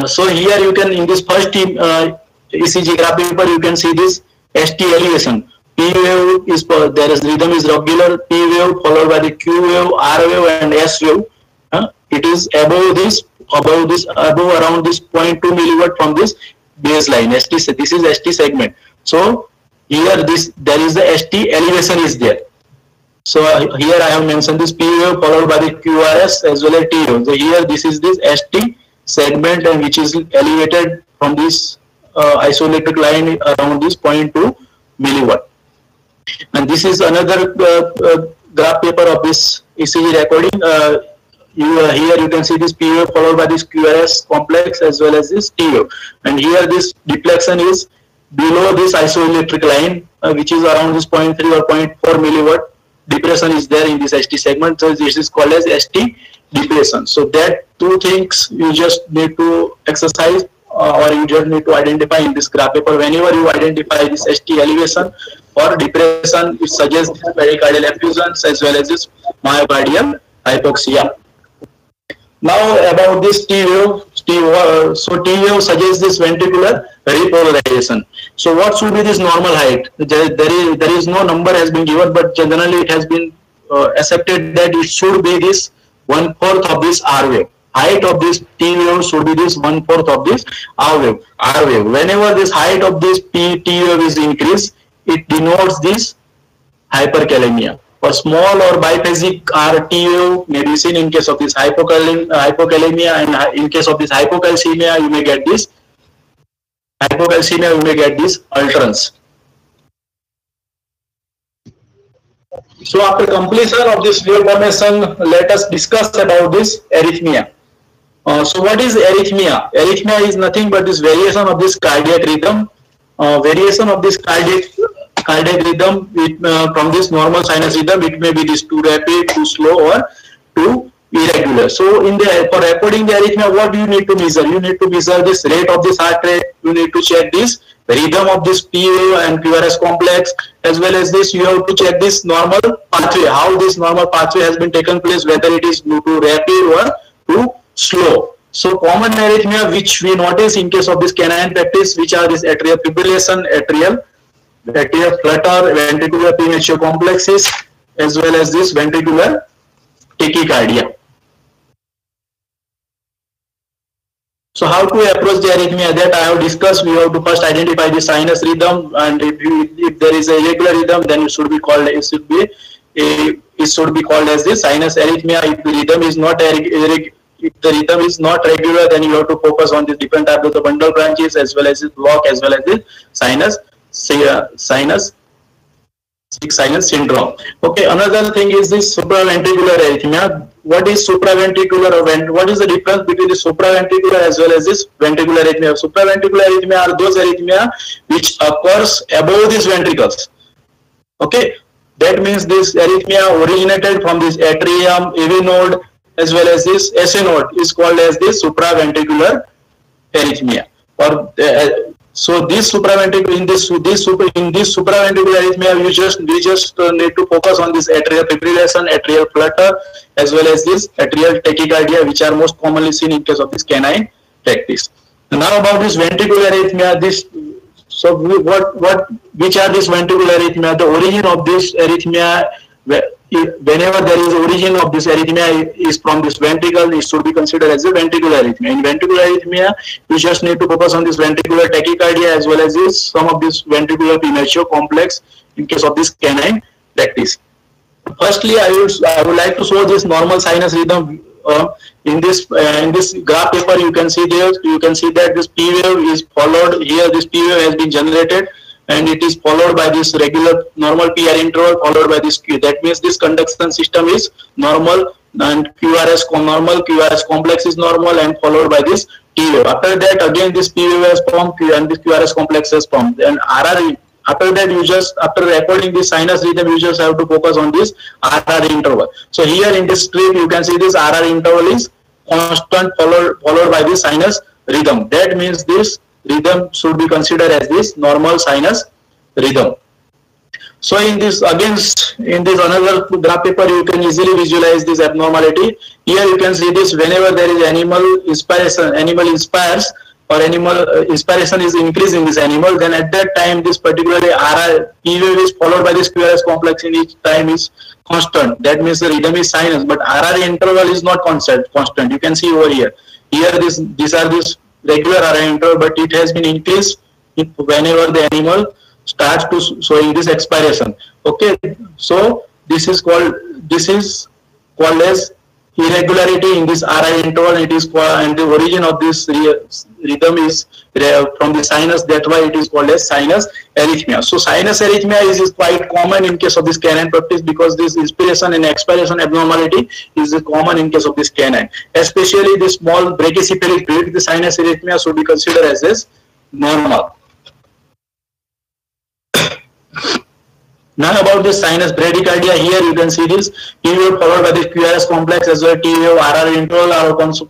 So here you can, in this first ECG graph paper, you can see this ST elevation. P wave is there is rhythm is regular, P wave followed by the Q wave, R wave and S wave. It is above around this 0.2 milliwatt from this baseline. This is ST segment. So here there is the ST elevation is there. So here I have mentioned this P wave followed by the QRS as well as T wave. So here this is this ST segment and which is elevated from this isoelectric line around this 0.2 milliwatt. And this is another graph paper of this ECG recording. Here you can see this P wave followed by this QRS complex as well as this T wave. And here this deflection is below this isoelectric line, which is around this 0.3 or 0.4 milliwatt. Depression is there in this ST segment. So this is called as ST depression. So that two things you just need to exercise or you just need to identify in this graph paper. Whenever you identify this ST elevation or depression, it suggests pericardial effusions as well as this myocardial hypoxia. Now about this T wave, so T wave suggests this ventricular repolarization. So what should be this normal height? There is no number has been given, but generally it has been accepted that it should be this 1/4 of this R wave. Height of this T wave should be this 1/4 of this R wave. Whenever this height of this T wave is increased, it denotes this hyperkalemia. For small or biphasic RTO may be seen in case of this hypokalemia, and in case of this hypocalcemia, you may get this alterance. So after completion of this wave formation, let us discuss about this arrhythmia. So what is arrhythmia? Arrhythmia is nothing but this variation of this cardiac rhythm. Variation of this cardiac rhythm from this normal sinus rhythm, it may be this too rapid, too slow, or too irregular. So for recording the arrhythmia, what do you need to measure? You need to measure this rate of this heart rate. You need to check this rhythm of this P wave and QRS complex, as well as this you have to check this normal pathway, how this normal pathway has been taken place, whether it is too rapid or too slow. So common arrhythmia which we notice in case of this canine practice, which are this atrial fibrillation, atrial flutter, ventricular premature complexes, as well as this ventricular tachycardia. So how to approach the arrhythmia, that I have discussed. We have to first identify the sinus rhythm, and if there is a irregular rhythm, then it should be called as the sinus arrhythmia. If the rhythm is not regular, then you have to focus on the different types of the bundle branches as well as the block as well as the sinus syndrome. Okay, another thing is this supraventricular arrhythmia. What is supraventricular, or what is the difference between the supraventricular as well as this ventricular arrhythmia? Supraventricular arrhythmia are those arrhythmia which occurs above these ventricles. Okay, That means this arrhythmia originated from this atrium, AV node, as well as this SA node is called as this supraventricular arrhythmia. Or so this supraventricular in this supraventricular arrhythmia, we just need to focus on this atrial fibrillation, atrial flutter, as well as this atrial tachycardia, which are most commonly seen in case of this canine practice. Now about this ventricular arrhythmia, which are this ventricular arrhythmia? The origin of this arrhythmia, whenever there is origin of this arrhythmia is from this ventricle, it should be considered as a ventricular arrhythmia. In ventricular arrhythmia, you just need to focus on this ventricular tachycardia as well as this some of this ventricular premature complex in case of this canine practice. Firstly, I would like to show this normal sinus rhythm. In this graph paper, you can see that this P wave is followed here. This P wave has been generated, and it is followed by this regular normal PR interval followed by this Q. That means this conduction system is normal and QRS normal, QRS complex is normal, and followed by this T wave. After that, again this P wave has formed and this QRS complex has formed. Then RR. After that, after recording this sinus rhythm, you just have to focus on this RR interval. So here in this strip, you can see this RR interval is constant followed by this sinus rhythm. That means this rhythm should be considered as this normal sinus rhythm. So in this another graph paper, you can easily visualize this abnormality. Here you can see this whenever there is animal inspires or animal inspiration is increasing this animal, then at that time this particularly RR P wave is followed by this QRS complex in each time is constant. That means the rhythm is sinus, but RR interval is not constant. You can see over here. Here these are this regular RR interval, but it has been increased whenever the animal starts to showing this expiration. Okay, so this is called as irregularity in this RI interval. It is called, and the origin of this rhythm is from the sinus. That's why it is called as sinus arrhythmia. So sinus arrhythmia is quite common in case of this canine practice, because this inspiration and expiration abnormality is common in case of this canine. Especially the small brachycephalic breed, the sinus arrhythmia should be considered as this normal. Now about this sinus bradycardia, here you can see this T wave followed by this QRS complex as well T wave RR interval are also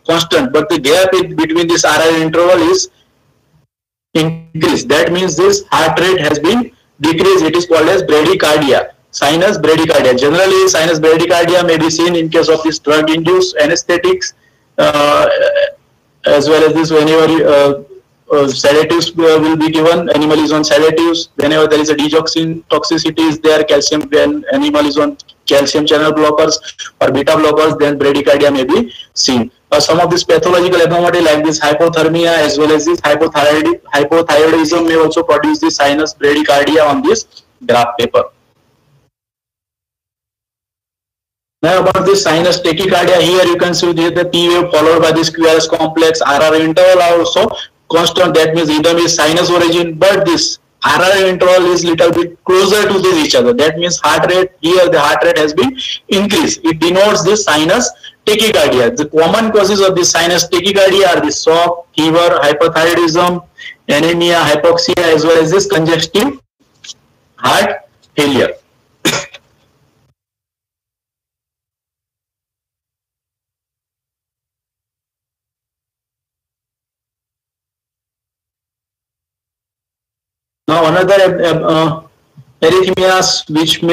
constant, but the gap between this RR interval is increased. That means this heart rate has been decreased. It is called as bradycardia, sinus bradycardia. Generally, sinus bradycardia may be seen in case of this drug-induced anesthetics, as well as this whenever sedatives will be given, animal is on sedatives. Whenever there is a digoxin toxicity is there, calcium, when animal is on calcium channel blockers or beta blockers, then bradycardia may be seen. Some of this pathological abnormality like this hypothermia as well as this hypothyroidism may also produce this sinus bradycardia on this graph paper. Now about this sinus tachycardia, here you can see the T wave followed by this QRS complex, RR interval are also constant. That means rhythm is sinus origin, but this RR interval is little bit closer to this each other. That means heart rate, here the heart rate has been increased. It denotes this sinus tachycardia. The common causes of this sinus tachycardia are this shock, fever, hypothyroidism, anemia, hypoxia, as well as this congestive heart failure. Now another arrhythmias which you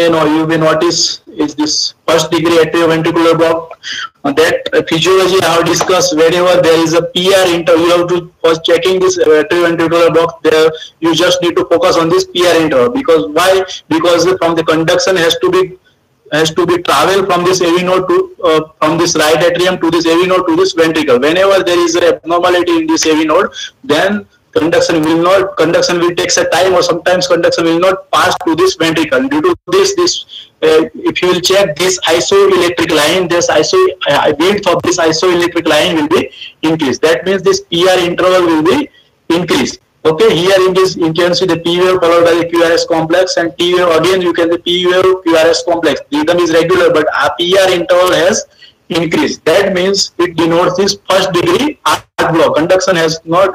may notice is this first degree atrioventricular block. That physiology I have discussed. Whenever there is a PR interval, you have to first checking this atrioventricular block. There you just need to focus on this PR interval. Because why? Because from the conduction has to be travel from this AV node to from this right atrium to this AV node to this ventricle. Whenever there is an abnormality in this AV node, then conduction will take some time, or sometimes conduction will not pass to this ventricle. Due to this if you will check this isoelectric line, this width of this isoelectric line will be increased. That means this PR interval will be increased. Okay, here in this you can see the P wave followed by the QRS complex, and T wave again you can see P wave QRS complex. Rhythm is regular, but our PR interval has increased. That means it denotes this first degree heart block. Conduction is not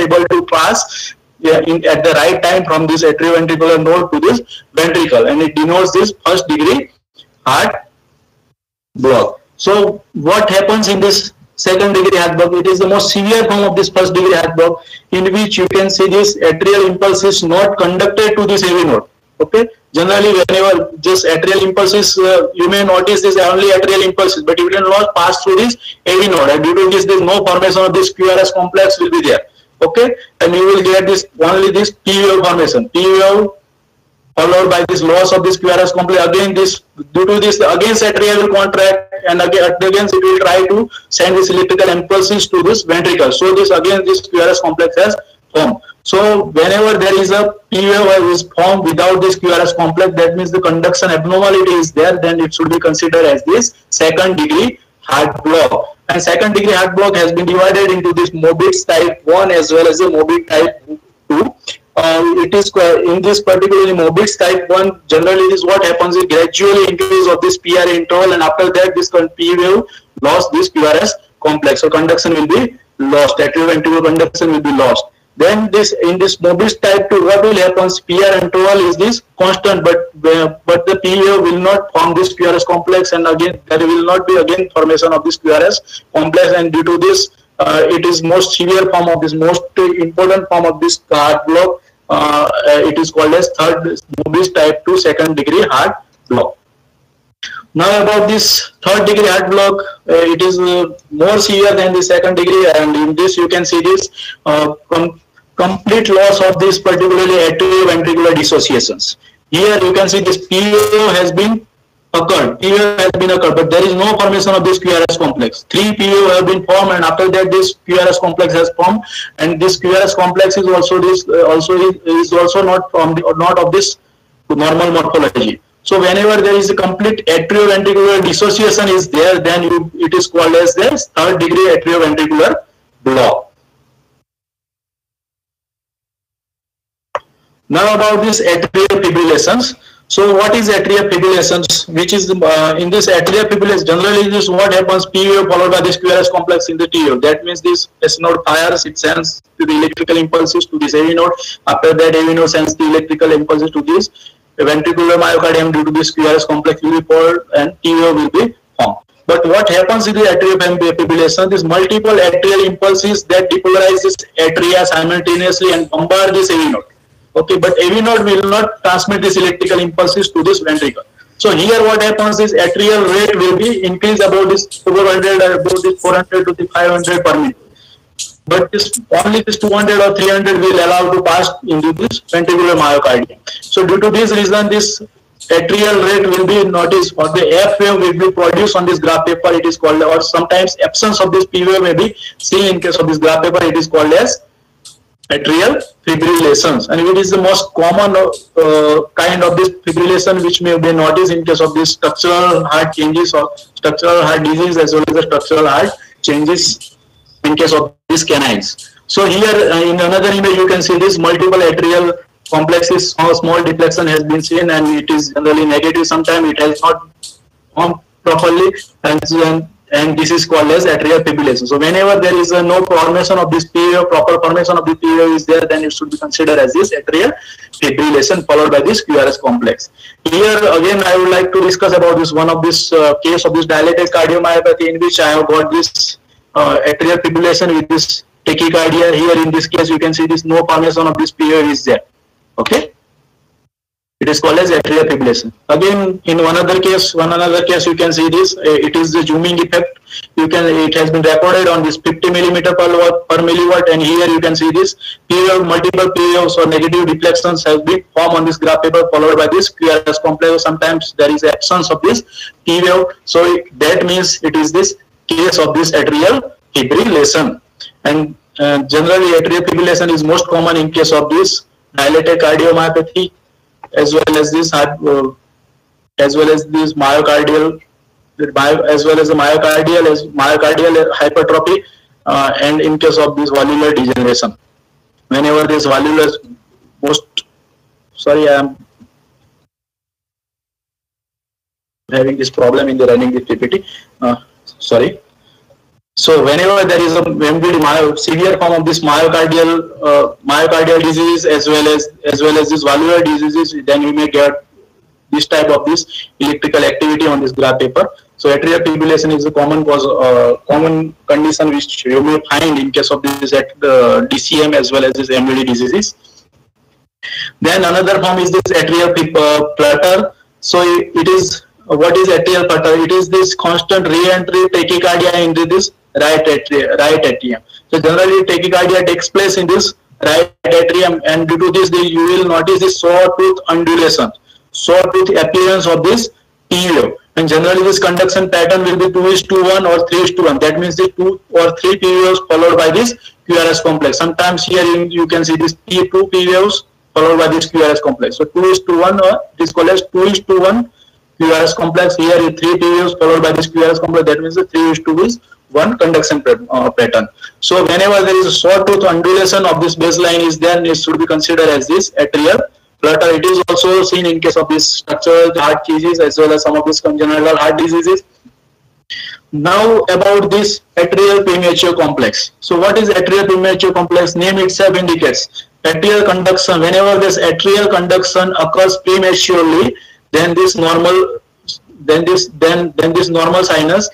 able to pass at the right time from this atrioventricular node to this ventricle, and it denotes this first degree heart block. So what happens in this second degree heart block? It is the most severe form of this first degree heart block, in which you can see this atrial impulse is not conducted to this AV node. Okay, generally whenever just atrial impulses, you may notice this only atrial impulses, but it will not pass through this AV node, and due to this there is no formation of this QRS complex will be there. Okay, and you will get this only this P wave formation, P wave followed by this loss of this QRS complex. Again, this due to this again atria will contract, and again it will try to send this electrical impulses to this ventricle. So this again this QRS complex has formed. So whenever there is a P wave is formed without this QRS complex, that means the conduction abnormality is there. Then it should be considered as this second degree heart block. And second degree heart block has been divided into this Mobitz type 1 as well as the Mobitz type 2. It is in this particularly Mobitz type 1, generally this what happens is gradually increase of this PR interval, and after that this P wave lost this QRS complex. So conduction will be lost, atrioventricular conduction will be lost. Then this in this Mobitz type 2, what will happen? PR interval is this constant, but the P wave will not form this QRS complex, and again there will not be again formation of this QRS complex, and due to this it is most severe form of this, most important form of this heart block. It is called as third Mobitz type 2 second degree heart block. Now about this third degree heart block, it is more severe than the second degree, and in this you can see this complete loss of this particularly atrioventricular dissociations. Here you can see this P wave has been occurred, but there is no formation of this QRS complex. 3 P wave have been formed, and after that this QRS complex has formed, and this QRS complex is also not from the, not of this normal morphology. So whenever there is a complete atrioventricular dissociation is there, then it is called as the third degree atrioventricular block. Now about this atrial fibrillations. So what is atrial fibrillations? Which is in this atrial fibrillation, generally this what happens, P wave followed by this QRS complex in the T wave. That means this S node fires, it sends to the electrical impulses to this AV node. After that AV node sends the electrical impulses to this ventricular myocardium. Due to this QRS complex will be formed and T wave will be formed. But what happens in the atrial fibrillation? These multiple atrial impulses that depolarize this atria simultaneously and bombard this AV node. Okay, but AV node will not transmit this electrical impulses to this ventricle. So here what happens is atrial rate will be increased about this 400 or about this 400 to the 500 per minute. But this only this 200 or 300 will allow to pass into this ventricular myocardium. So due to this reason, this atrial rate will be noticed, or the F wave will be produced on this graph paper. It is called, or sometimes absence of this P wave may be seen in case of this graph paper. It is called as atrial fibrillations, and it is the most common kind of this fibrillation which may be noticed in case of this structural heart changes or structural heart disease, as well as the structural heart changes in case of these canines. So here in another image you can see this multiple atrial complexes, small deflection has been seen, and it is generally negative. Sometimes it has not formed properly, and this is called as atrial fibrillation. So whenever there is no formation of this P wave, proper formation of the P wave is there, then it should be considered as this atrial fibrillation followed by this QRS complex. Here again I would like to discuss about this one of this case of this dilated cardiomyopathy, in which I have got this atrial fibrillation with this tachycardia. Here in this case you can see this no formation of this P wave is there. Okay, it is called as atrial fibrillation. Again, in one another case you can see this. It is the zooming effect. It has been recorded on this 50 millimeter per milliwatt, and here you can see this P wave, multiple P waves or negative deflections has been formed on this graph paper, followed by this QRS complex. Sometimes there is absence of this P wave, so that means it is this case of this atrial fibrillation. And generally atrial fibrillation is most common in case of this dilated cardiomyopathy, as well as this myocardial, as well as the myocardial hypertrophy, and in case of this valvular degeneration. Whenever this valvular I am having this problem in the running this PPT. So whenever there is a MVD, severe form of this myocardial disease as well as this valvular diseases, then you may get this type of this electrical activity on this graph paper. So atrial fibrillation is a common cause, common condition which you may find in case of this DCM as well as this MVD diseases. Then another form is this atrial flutter. So it is, what is atrial flutter? It is this constant re-entry tachycardia into this right atrium. So generally tachycardia takes place in this right atrium, and due to this you will notice this sawtooth undulation, sawtooth appearance of this T wave. And generally this conduction pattern will be 2:1 or 3:1. That means the 2 or 3 P waves followed by this QRS complex. Sometimes here you can see this P2 P waves followed by this QRS complex. So 2:1, it is called as 2:1 QRS complex. Here is 3 P waves followed by this QRS complex. That means the 3:2 is one conduction pattern. So whenever there is a sawtooth undulation of this baseline is there, it should be considered as this atrial flutter. It is also seen in case of this structural heart disease as well as some of these congenital heart diseases. Now about this atrial premature complex. So what is atrial premature complex? Name itself indicates atrial conduction. Whenever this atrial conduction occurs prematurely, then this normal sinus,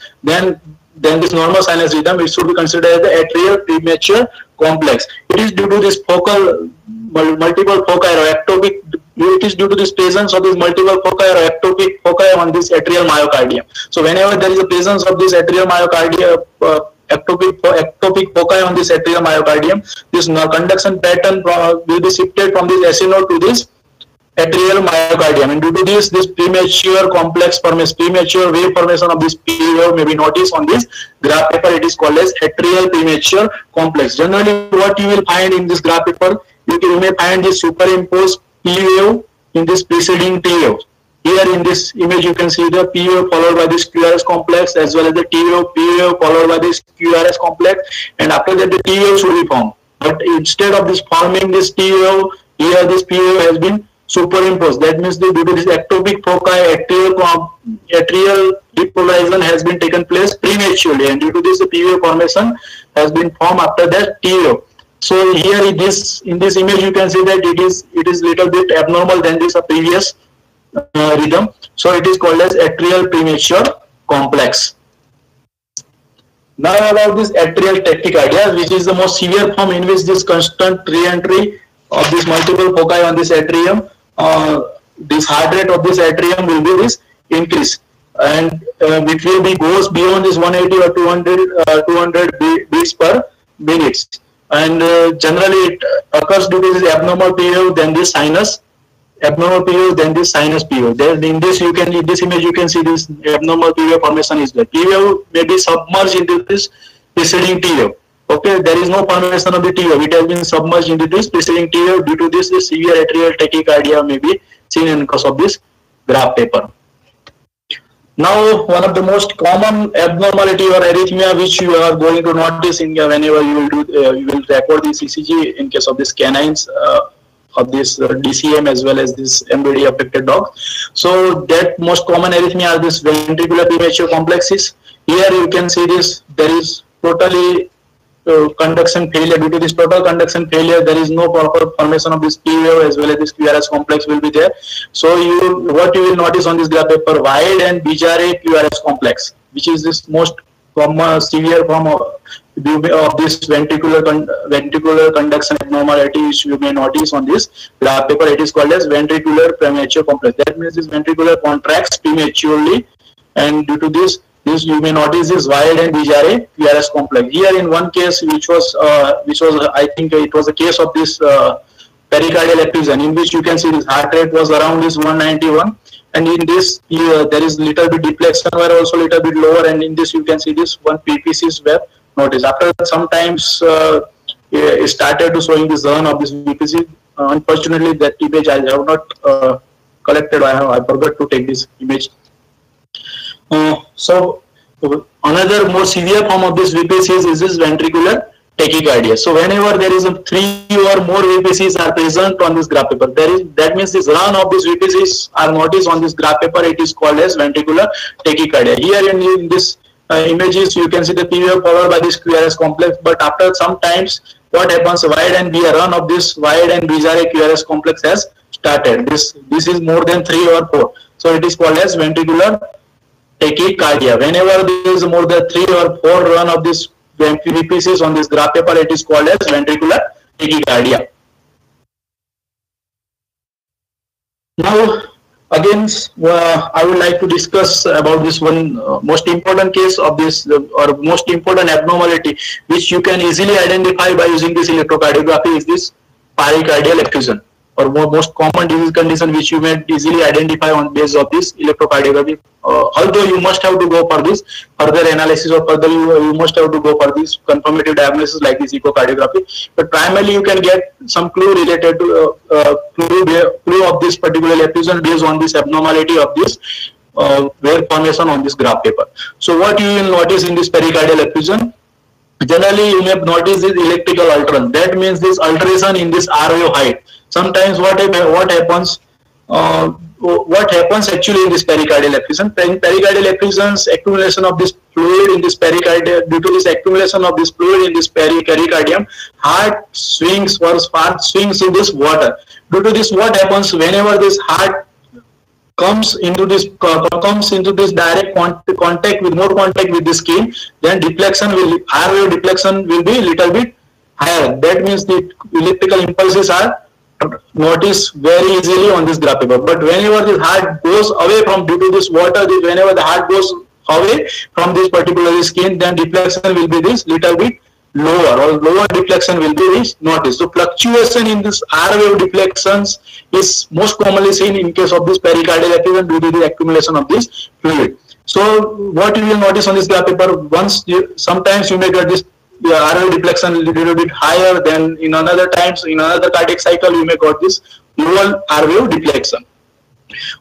then this normal sinus rhythm, it should be considered as the atrial premature complex. It is due to this multiple foci or ectopic. It is due to this presence of these multiple foci or ectopic foci on this atrial myocardium. So whenever there is a presence of this atrial myocardium, ectopic foci on this atrial myocardium, this conduction pattern will be shifted from this SC node to this atrial myocardium, and due to this premature complex formation, premature wave formation of this P wave may be noticed on this graph paper. It is called as atrial premature complex. Generally, what you will find in this graph paper, you may find this superimposed P wave in this preceding T wave. Here in this image, you can see the P wave followed by this QRS complex as well as the T wave, P wave followed by this QRS complex, and after that the T wave should be formed. But instead of this forming this T wave, here this P wave has been superimposed. That means due to this ectopic foci, atrial depolarization has been taken place prematurely, and due to this the P wave formation has been formed after that T wave. So here in this image you can see that it is little bit abnormal than this previous rhythm. So it is called as atrial premature complex. Now about this atrial tachycardia, which is the most severe form in which this constant re-entry of this multiple foci on this atrium, this heart rate of this atrium will be this increase, and which will be goes beyond this 180 or 200 beats per minute. And generally it occurs due to this abnormal P wave, then this sinus abnormal P wave, then this sinus P wave. Then in this image you can see this abnormal P wave formation is there. P wave may be submerged into this preceding T wave. Okay, there is no formation of the T wave. It has been submerged into this preceding T wave. Due to this, the severe atrial tachycardia may be seen in case of this graph paper. Now, one of the most common abnormality or arrhythmia which you are going to notice in whenever you will record this ECG in case of this canines of this DCM as well as this MVD affected dog. So that most common arrhythmia are this ventricular premature complexes. Here you can see this, there is totally conduction failure. Due to this total conduction failure, there is no proper formation of this P wave as well as this QRS complex will be there. So what you will notice on this graph paper, wide and bizarre QRS complex, which is this most common severe form of this ventricular conduction abnormality, which you may notice on this graph paper. It is called as ventricular premature complex. That means this ventricular contracts prematurely, and due to this you may notice this wide and bizarre QRS complex. Here in one case, which was I think it was a case of this pericardial effusion, in which you can see this heart rate was around this 191, and in this there is little bit deflection were also little bit lower, and in this you can see this one PPCs were noticed. After sometimes it started to showing this zone of this VPC. Unfortunately, that image I have not collected. I forgot to take this image. So another more severe form of this VPCs is this ventricular tachycardia. So whenever there is a 3 or more VPCs are present on this graph paper, that means this run of these VPCs are noticed on this graph paper. It is called as ventricular tachycardia. Here in this images, you can see the P wave followed by this QRS complex. But after some times, what happens? Wide and BR run of this wide and bizarre QRS complex has started. This is more than 3 or 4. So it is called as ventricular tachycardia. Whenever there is more than 3 or 4 run of this VPCs on this graph paper, it is called as ventricular tachycardia. Now, again, I would like to discuss about this one most important case of this or most important abnormality which you can easily identify by using this electrocardiography is this pericardial effusion, or most common disease condition which you may easily identify on basis of this electrocardiography. Although you must have to go for this further analysis or further you must have to go for this confirmative diagnosis like this echocardiography. But primarily you can get some clue related to clue of this particular effusion based on this abnormality of this wave formation on this graph paper. So what you will notice in this pericardial effusion, generally you may notice this electrical alteration. That means this alteration in this R wave height. Sometimes what happens actually in this pericardial effusion? In pericardial effusions, accumulation of this fluid in this pericardium, due to this accumulation of this fluid in this pericardium, heart swings in this water. Due to this, what happens whenever this heart comes into this direct contact with the skin, then deflection will R wave deflection will be little bit higher. That means the electrical impulses are noticed very easily on this graph paper. But whenever the heart goes away from due to this water, whenever the heart goes away from this particular skin, then deflection will be this little bit lower, or lower deflection will be this noticed. So fluctuation in this R wave deflections is most commonly seen in case of this pericardial effusion due to the accumulation of this fluid. So what you will notice on this graph paper, sometimes you may get this R wave deflection a little bit higher, than in another times, in another cardiac cycle, you may got this lower R wave deflection.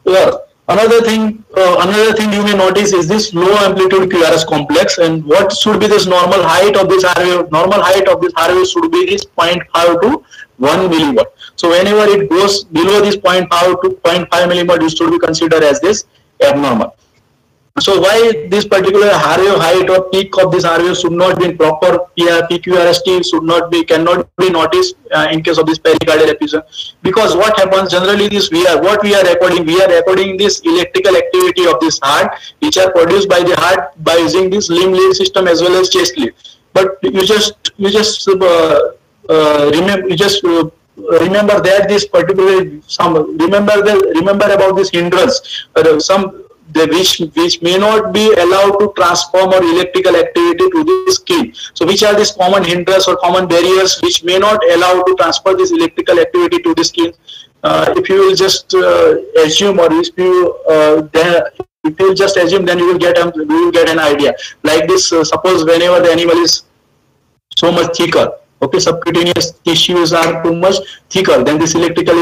Or another thing you may notice is this low amplitude QRS complex. And what should be this normal height of this R wave? Normal height of this R wave should be this 0.5 to 1 milliwatt. So whenever it goes below this 0.5 to 0.5 milliwatt, it should be considered as this abnormal. So why this particular R wave height or peak of this R wave should not be in proper PQRST cannot be noticed in case of this pericardial effusion? Because what happens generally this we are recording this electrical activity of this heart, which are produced by the heart by using this limb lead system as well as chest lead. But you just remember that this particular remember about this hindrance which may not be allowed to transform or electrical activity to the skin. So which are these common hindrances or common barriers which may not allow to transfer this electrical activity to the skin? If you will just assume, or if you just assume, then you will get an idea. Like this, suppose whenever the animal is so much thicker, okay, subcutaneous tissues are too much thicker, then this electrical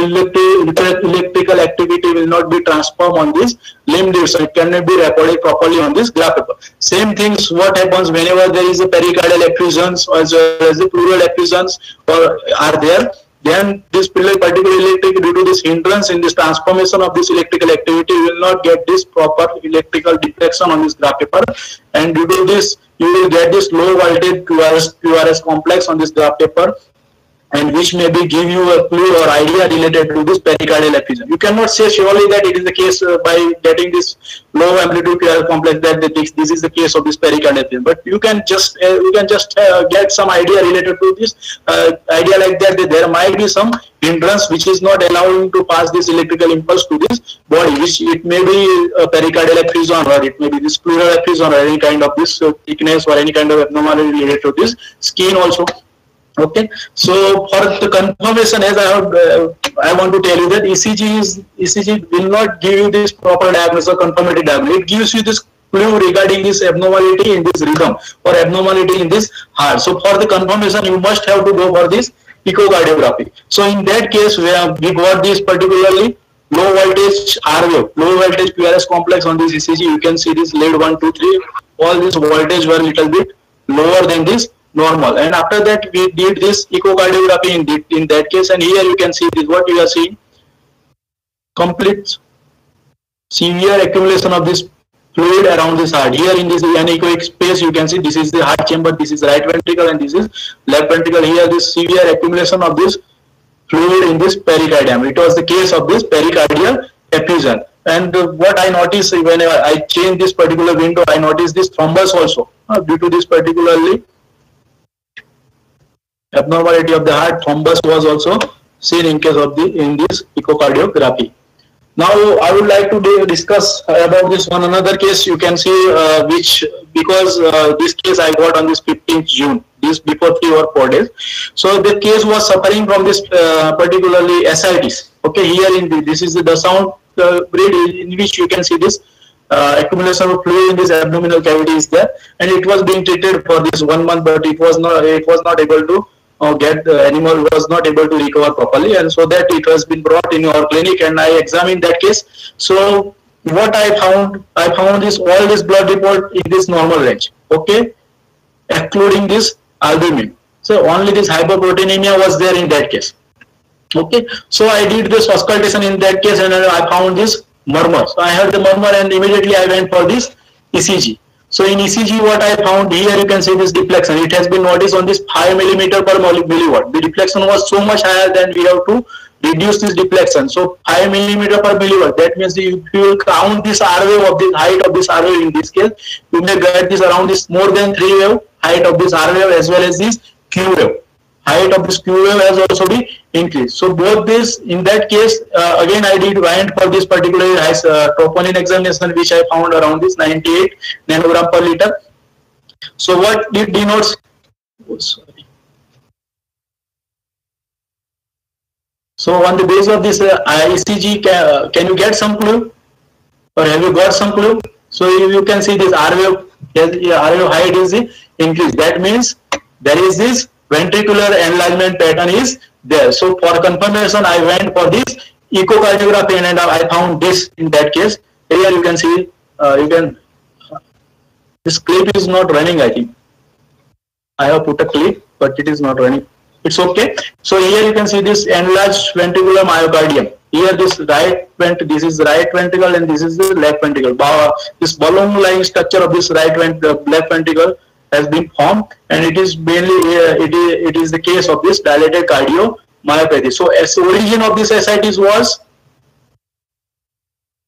activity will not be transformed on this limb lead, so it cannot be recorded properly on this graph paper. Same things what happens whenever there is a pericardial effusions as well as the pleural effusions are there, then this particular electric, due to this hindrance in this transformation of this electrical activity, will not get this proper electrical deflection on this graph paper, and due to this you will get this low voltage QRS complex on this graph paper, and which may give you a clue or idea related to this pericardial effusion. You cannot say surely that it is the case by getting this low amplitude QRS complex that this is the case of this pericardial effusion, but you can just get some idea related to this idea like that there might be some hindrance which is not allowing to pass this electrical impulse to this body, which it may be a pericardial effusion, or it may be this pleural effusion, or any kind of this thickness or any kind of abnormality related to this skin also. Okay, so for the confirmation, as I want to tell you that ECG will not give you this proper diagnosis or confirmatory diagnosis. It gives you this clue regarding this abnormality in this rhythm or abnormality in this heart. So for the confirmation, you must have to go for this echocardiography. So in that case, where we got this particularly low voltage R wave, low voltage QRS complex on this ECG, you can see this lead 1, 2, 3. All this voltage were a little bit lower than this normal, and after that we did this echocardiography in that case, and here you can see this what you are seeing, complete severe accumulation of this fluid around this heart. Here in this anechoic space, you can see this is the heart chamber, this is right ventricle, and this is left ventricle. Here, this severe accumulation of this fluid in this pericardium. It was the case of this pericardial effusion. And what I noticed when I changed this particular window, I noticed this thrombus also. Due to this particularly abnormality of the heart, thrombus was also seen in case of this echocardiography. Now I would like to discuss about this one another case. You can see because this case I got on this 15th June, this before 3 or 4 days. So the case was suffering from this particularly ascites. Okay, here in this is the sound breed in which you can see this accumulation of fluid in this abdominal cavity is there, and it was being treated for this 1 month, but it was not able to get the animal was not able to recover properly, and so that it has been brought in our clinic and I examined that case. So what I found is all this blood report in this normal range, okay, excluding this albumin. So only this hyperproteinemia was there in that case. Okay, so I did this auscultation in that case and I found this murmur. So I heard the murmur and immediately I went for this ECG. So in ECG, what I found here, you can see this deflection. It has been noticed on this 5 millimeter per milliwatt. The deflection was so much higher than we have to reduce this deflection. So 5 millimeter per milliwatt. That means if you will count this R wave of the height of this R wave in this case, you may get this around this more than 3 wave height of this R wave as well as this Q wave. Height of this Q wave has also been increased. So both this, in that case, again I went for this particular troponin examination, which I found around this 98 nanogram per liter. So what it denotes? Oh, sorry. So on the basis of this ECG, can you get some clue, or have you got some clue? So you can see this R wave height is increased. That means there is this ventricular enlargement pattern is there. So for confirmation, I went for this echocardiography and I found this in that case. Here you can see, this clip is not running, I think. I have put a clip, but it is not running. It's okay. So here you can see this enlarged ventricular myocardium. Here this is right ventricle and this is the left ventricle. This balloon-like structure of this left ventricle has been formed, and it is mainly it is the case of this dilated cardiomyopathy. So as origin of this ascites was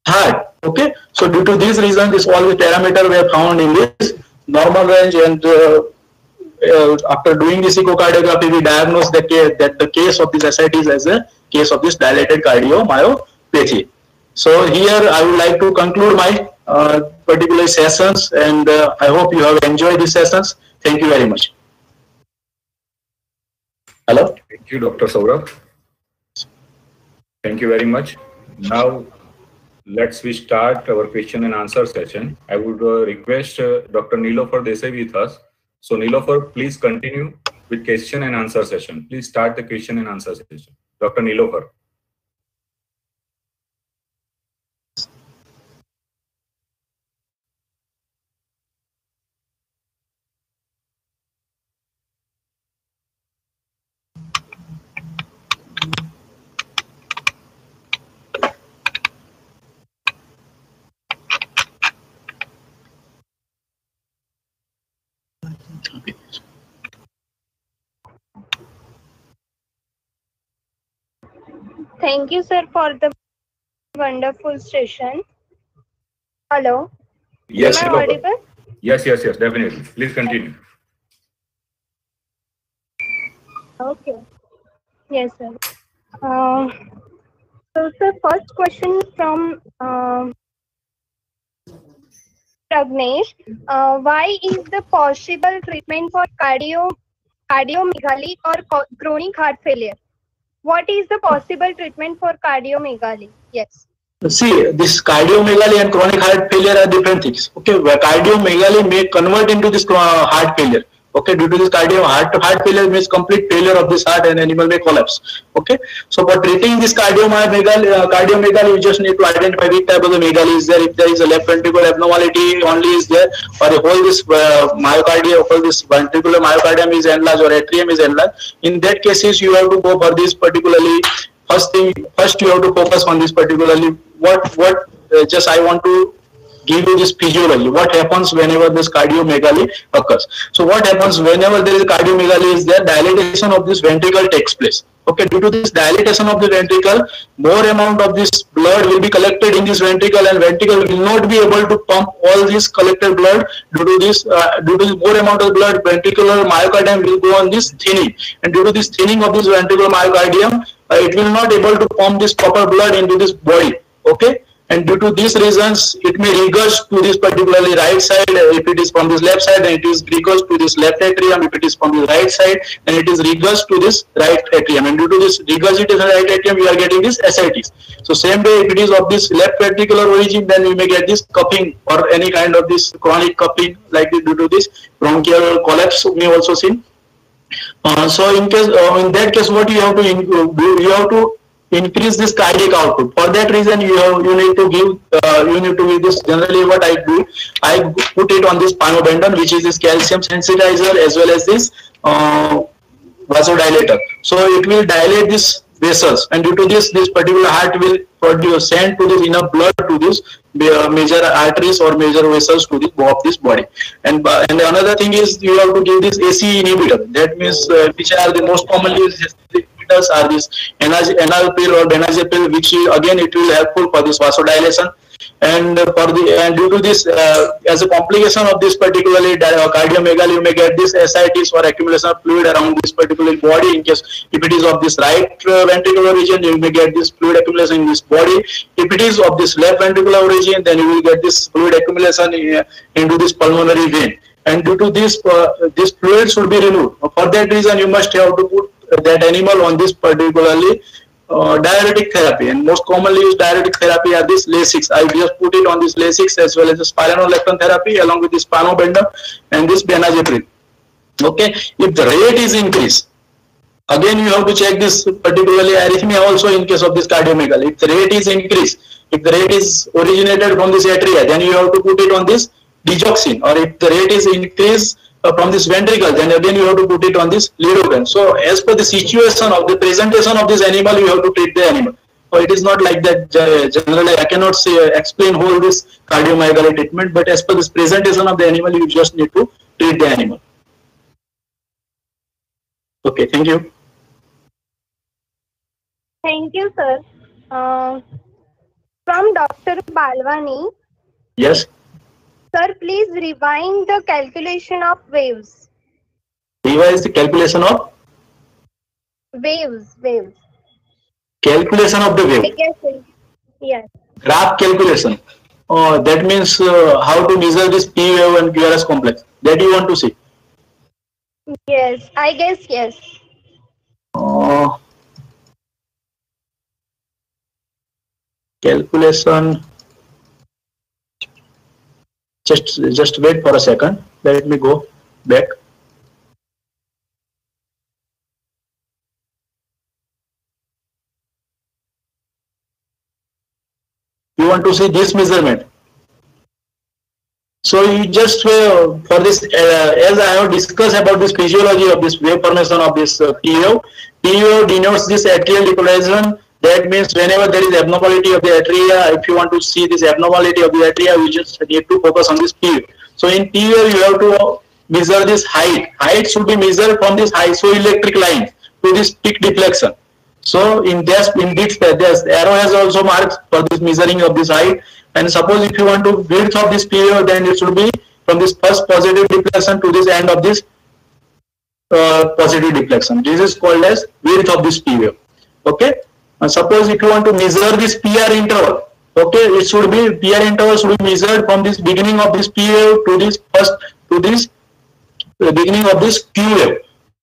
heart. Okay, so due to this reason, this all the parameters were found in this normal range, and after doing this echocardiography, we diagnosed that the case of this ascites as a case of this dilated cardiomyopathy. So here I would like to conclude my particular sessions, and I hope you have enjoyed these sessions. Thank you very much. Hello. Thank you, Dr. Saurabh. Thank you very much. Now, let's start our question and answer session. I would request Dr. Nilofer Desai with us. So, Nilofer, please continue with question and answer session. Please start the question and answer session. Dr. Nilofer. Thank you, sir, for the wonderful session. Hello. Yes, Am I audible? Yes, definitely. Please continue. Okay. Yes, sir. So, sir, first question from Pragnesh. Why is the possible treatment for cardiomegaly or chronic heart failure? What is the possible treatment for cardiomegaly? Yes. See, this cardiomegaly and chronic heart failure are different things. Okay, where cardiomegaly may convert into this heart failure. Okay, due to this heart failure means complete failure of this heart and animal may collapse. Okay, so for treating this cardiomegaly, you just need to identify which type of the megaly is there. If there is a left ventricle abnormality only is there, or the whole this this ventricular myocardium is enlarged or atrium is enlarged. In that cases, you have to go for this particularly. First you have to focus on this particularly. Just I want to give you this physiology. What happens whenever this cardiomegaly occurs? So what happens whenever there is cardiomegaly is there dilatation of this ventricle takes place. Okay, due to this dilatation of the ventricle, more amount of this blood will be collected in this ventricle, and ventricle will not be able to pump all this collected blood. Due to this more amount of blood, ventricular myocardium will go on this thinning, and due to this thinning of this ventricular myocardium, it will not able to pump this proper blood into this body. Okay, and due to these reasons, it may regurge to this particularly right side. If it is from this left side, then it is regurged to this left atrium. If it is from the right side, then it is regurged to this right atrium. And due to this regurgitation right atrium, we are getting this ascites. So same way, if it is of this left ventricular origin, then we may get this cupping or any kind of this chronic cupping, like due to this bronchial collapse may also seen. So in case in that case, what you have to do, you have to increase this cardiac output. For that reason, you need to give this. Generally, what I do, I put it on this panobendan, which is this calcium sensitizer as well as this vasodilator. So it will dilate this vessels, and due to this particular heart will send to this enough blood to this major arteries or major vessels to this of this body. And another thing is you have to give this ACE inhibitor. That means which are the most commonly used are this enalapril or benazepam, which again it will helpful for this vasodilation. And due to this, as a complication of this particularly cardiomegaly, you may get this ascites or accumulation of fluid around this particular body. In case if it is of this right ventricular region, you may get this fluid accumulation in this body. If it is of this left ventricular origin, then you will get this fluid accumulation into this pulmonary vein. And due to this, this fluid should be removed. For that reason, you must have to put that animal on this particularly diuretic therapy, and most commonly used diuretic therapy are this Lasix. I just put it on this Lasix as well as the spironolactone therapy along with this panobendan and this benazepril. Okay, if the rate is increased, again you have to check this particularly arrhythmia also in case of this cardiomegaly. If the rate is increased, if the rate is originated from this atria, then you have to put it on this digoxin, or if the rate is increased from this ventricle, then again you have to put it on this lidocaine. So as per the situation of the presentation of this animal, you have to treat the animal. So it is not like that. Generally, I cannot say explain whole this cardiomegaly treatment, but as per this presentation of the animal, you just need to treat the animal. Okay, thank you. Thank you, sir. From Dr. Balwani. Yes. Sir, please rewind the calculation of waves. Revise the calculation of Waves. calculation of the wave. I guess, yes. Graph calculation. That means how to measure this P wave and QRS complex. That you want to see. Yes, I guess yes. Calculation. Just wait for a second. Let me go back. You want to see this measurement. So you just for this, as I have discussed about this physiology of this wave formation of this P wave. P wave denotes this atrial depolarization. That means whenever there is abnormality of the atria, if you want to see this abnormality of the atria, you just need to focus on this P wave. So in P wave, you have to measure this height. Height should be measured from this isoelectric line to this peak deflection. So in this arrow has also marks for this measuring of this height. And suppose if you want to width of this P wave, then it should be from this first positive deflection to this end of this positive deflection. This is called as width of this P wave. Okay. Suppose if you want to measure this PR interval, okay, it should be PR interval should be measured from this beginning of this P wave to this beginning of this Q wave.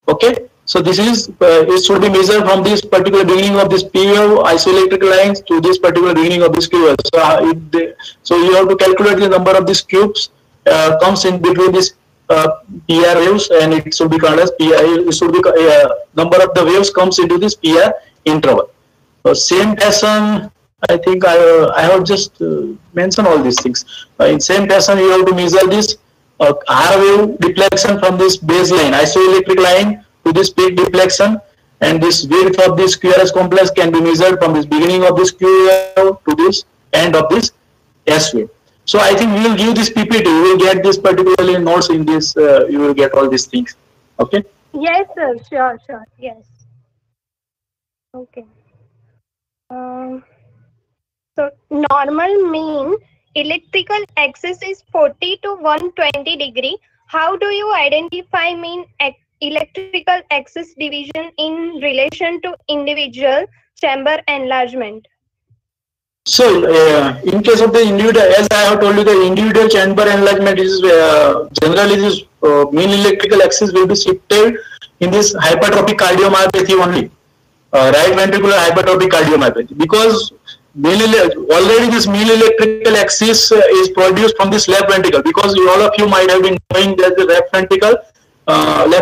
Okay, so this is it should be measured from this particular beginning of this P wave isoelectric lines to this particular beginning of this Q wave. So you have to calculate the number of these cubes comes in between this PR waves, and it should be called as PR. It should be number of the waves comes into this PR interval. So same fashion, I think I have just mentioned all these things. In same fashion, you have to measure this R wave deflection from this baseline isoelectric line to this peak deflection, and this width of this QRS complex can be measured from this beginning of this Q wave to this end of this S wave. So I think we will give this PPT. You will get this particularly notes in this. You will get all these things. Okay. Yes, sir. Sure, sure. Yes. Okay. Um, so normal mean electrical axis is 40 to 120 degree. How do you identify mean electrical axis division in relation to individual chamber enlargement? So, in case of the individual, as I have told you, the individual chamber enlargement is generally this mean electrical axis will be shifted in this hypertrophic cardiomyopathy only, right ventricular hypertrophic cardiomyopathy, because already this mean electrical axis is produced from this left ventricle, because all of you might have been knowing that the left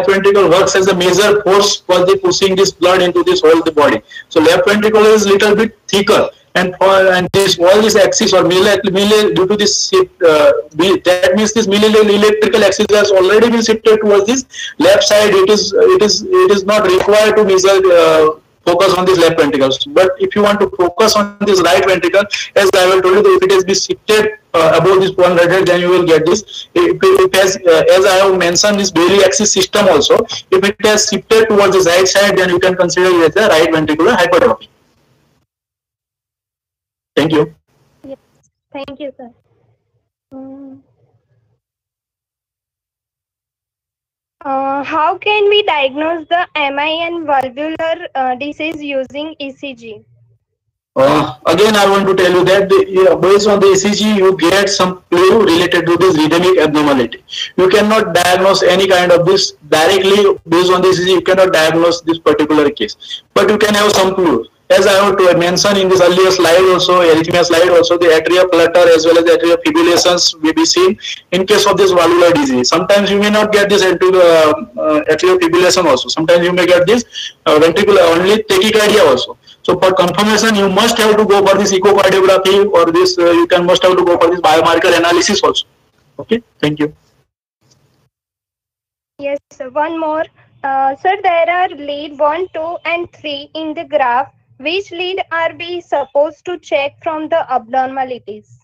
ventricle works as a major force for the pushing this blood into this whole the body. So left ventricle is little bit thicker, and this all this axis or due to this shift, that means this electrical axis has already been shifted towards this left side. It is not required to measure. Focus on this left ventricle. But if you want to focus on this right ventricle, as I will told you, if it has been shifted above this 100, then you will get this. If it has, as I have mentioned, this Bailey axis system also, if it has shifted towards the right side, then you can consider it as a right ventricular hypertrophy. Thank you. Yes. Thank you, sir. How can we diagnose the MI and valvular disease using ECG? Again, I want to tell you that based on the ECG, you get some clue related to this rhythmic abnormality. You cannot diagnose any kind of this directly based on the ECG. You cannot diagnose this particular case, but you can have some clues. As I have to mention in this earlier slide also, arrhythmia slide also, the atrial flutter as well as the atrial fibrillations will be seen in case of this valvular disease. Sometimes you may not get this atrial fibrillation also. Sometimes you may get this ventricular only tachycardia also. So for confirmation, you must have to go for this echocardiography, or this must have to go for this biomarker analysis also. Okay, thank you. Yes, sir. One more. Sir, there are lead 1, 2, and 3 in the graph. Which lead are we supposed to check from the abnormalities?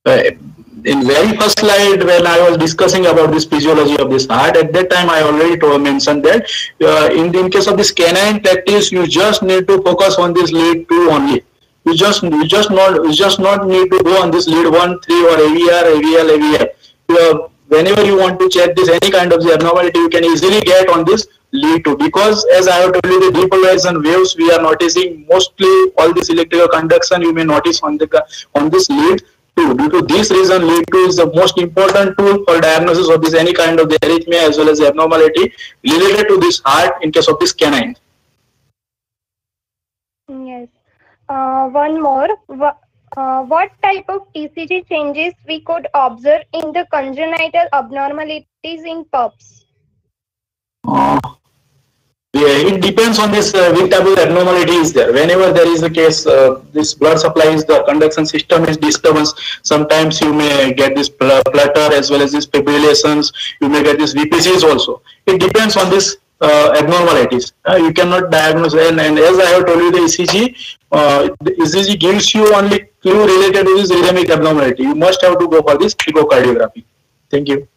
In very first slide, when I was discussing about this physiology of this heart, at that time I already mentioned that in case of this canine practice, you just need to focus on this lead 2 only. You just not need to go on this lead 1, 3 or AVR. Whenever you want to check this any kind of the abnormality, you can easily get on this lead 2, because as I have told you, the depolarization waves we are noticing mostly all this electrical conduction you may notice on this lead 2. Due to this reason, lead 2 is the most important tool for diagnosis of this any kind of the arrhythmia as well as the abnormality related to this heart in case of this canine. Yes. One more. What type of ECG changes we could observe in the congenital abnormalities in pups? It depends on this which type of abnormality is there. Whenever there is a case, this blood supply is the conduction system is disturbance. Sometimes you may get this flutter as well as this fibrillations. You may get this VPCs also. It depends on this abnormalities. You cannot diagnose, and as I have told you, the ECG gives you only clue related to this rhythmic abnormality. You must have to go for this echocardiography. Thank you.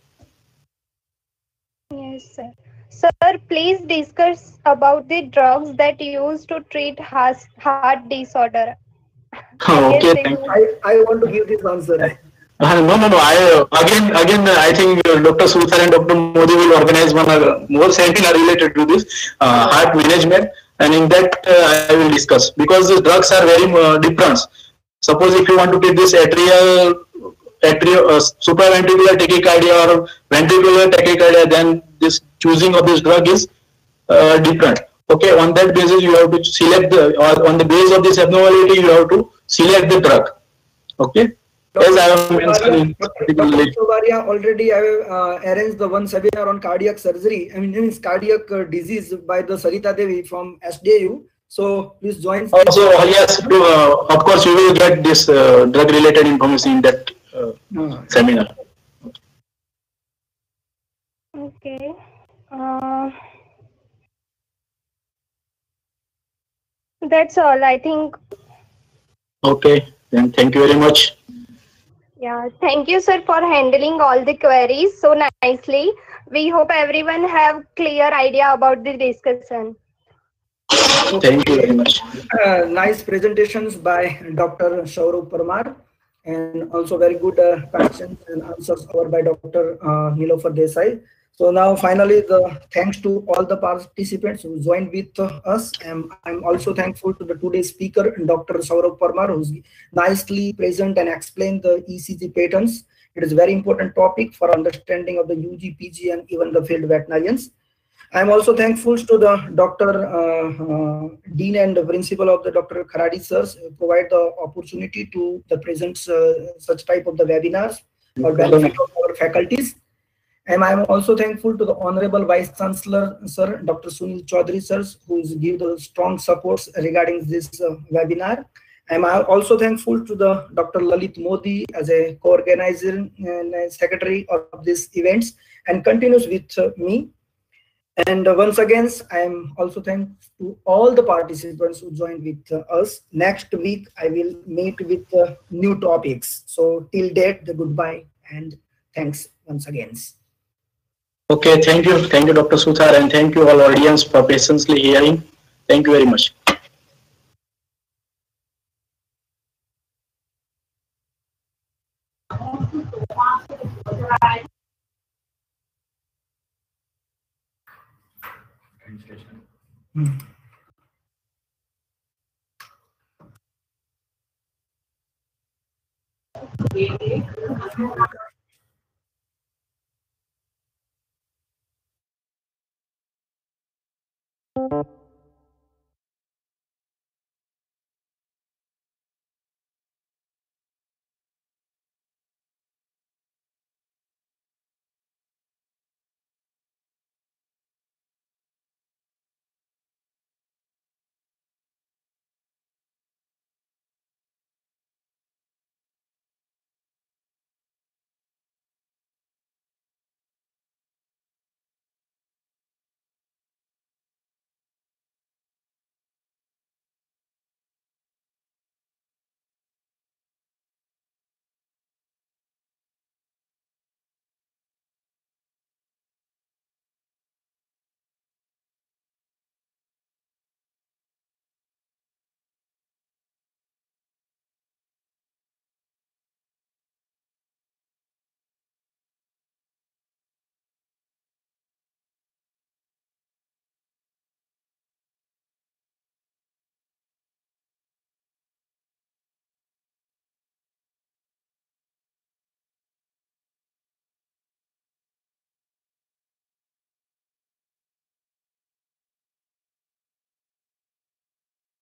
Yes, sir. Sir, please discuss about the drugs that you use to treat heart disorder. Okay, thank you. I want to give this answer. No. Again, I think Dr. Sulthar and Dr. Modi will organize one more seminar related to this heart management, and in that I will discuss, because the drugs are very different. Suppose if you want to treat this supraventricular tachycardia or ventricular tachycardia, then this choosing of this drug is different. Okay, on that basis you have to select on the basis of this abnormality you have to select the drug. Okay. As I have mentioned, Dr. Sobaria already have arranged the one seminar on cardiac surgery. I mean, cardiac disease by the Sarita Devi from SDU. So please join. Also, yes, of course, you will get this drug-related information in that seminar. Okay. That's all, I think. Okay, then thank you very much. Yeah, thank you, sir, for handling all the queries so nicely. We hope everyone have clear idea about the discussion. Thank you very much. Nice presentations by Dr. Saurabh Parmar, and also very good questions and answers covered by Dr. Nilofer Desai. So now finally, the thanks to all the participants who joined with us. I'm also thankful to the today's speaker, Dr. Saurabh Parmar, who's nicely present and explained the ECG patterns. It is a very important topic for understanding of the UG, PG, and even the field veterinarians. I'm also thankful to the Dr. Dean and the Principal of the Dr. Kharadi sirs who provide the opportunity to the present such type of the webinars for benefit of our faculties. And I'm also thankful to the Honorable Vice Chancellor, Sir, Dr. Sunil Chaudhary, sirs, who give the strong supports regarding this webinar. I'm also thankful to the Dr. Lalit Modi as a co-organizer and secretary of these events and continues with me. And once again, I am also thankful to all the participants who joined with us. Next week, I will meet with new topics. So till date, the goodbye and thanks once again. Okay, thank you, Dr. Suthar, and thank you all audience for patiently hearing. Thank you very much.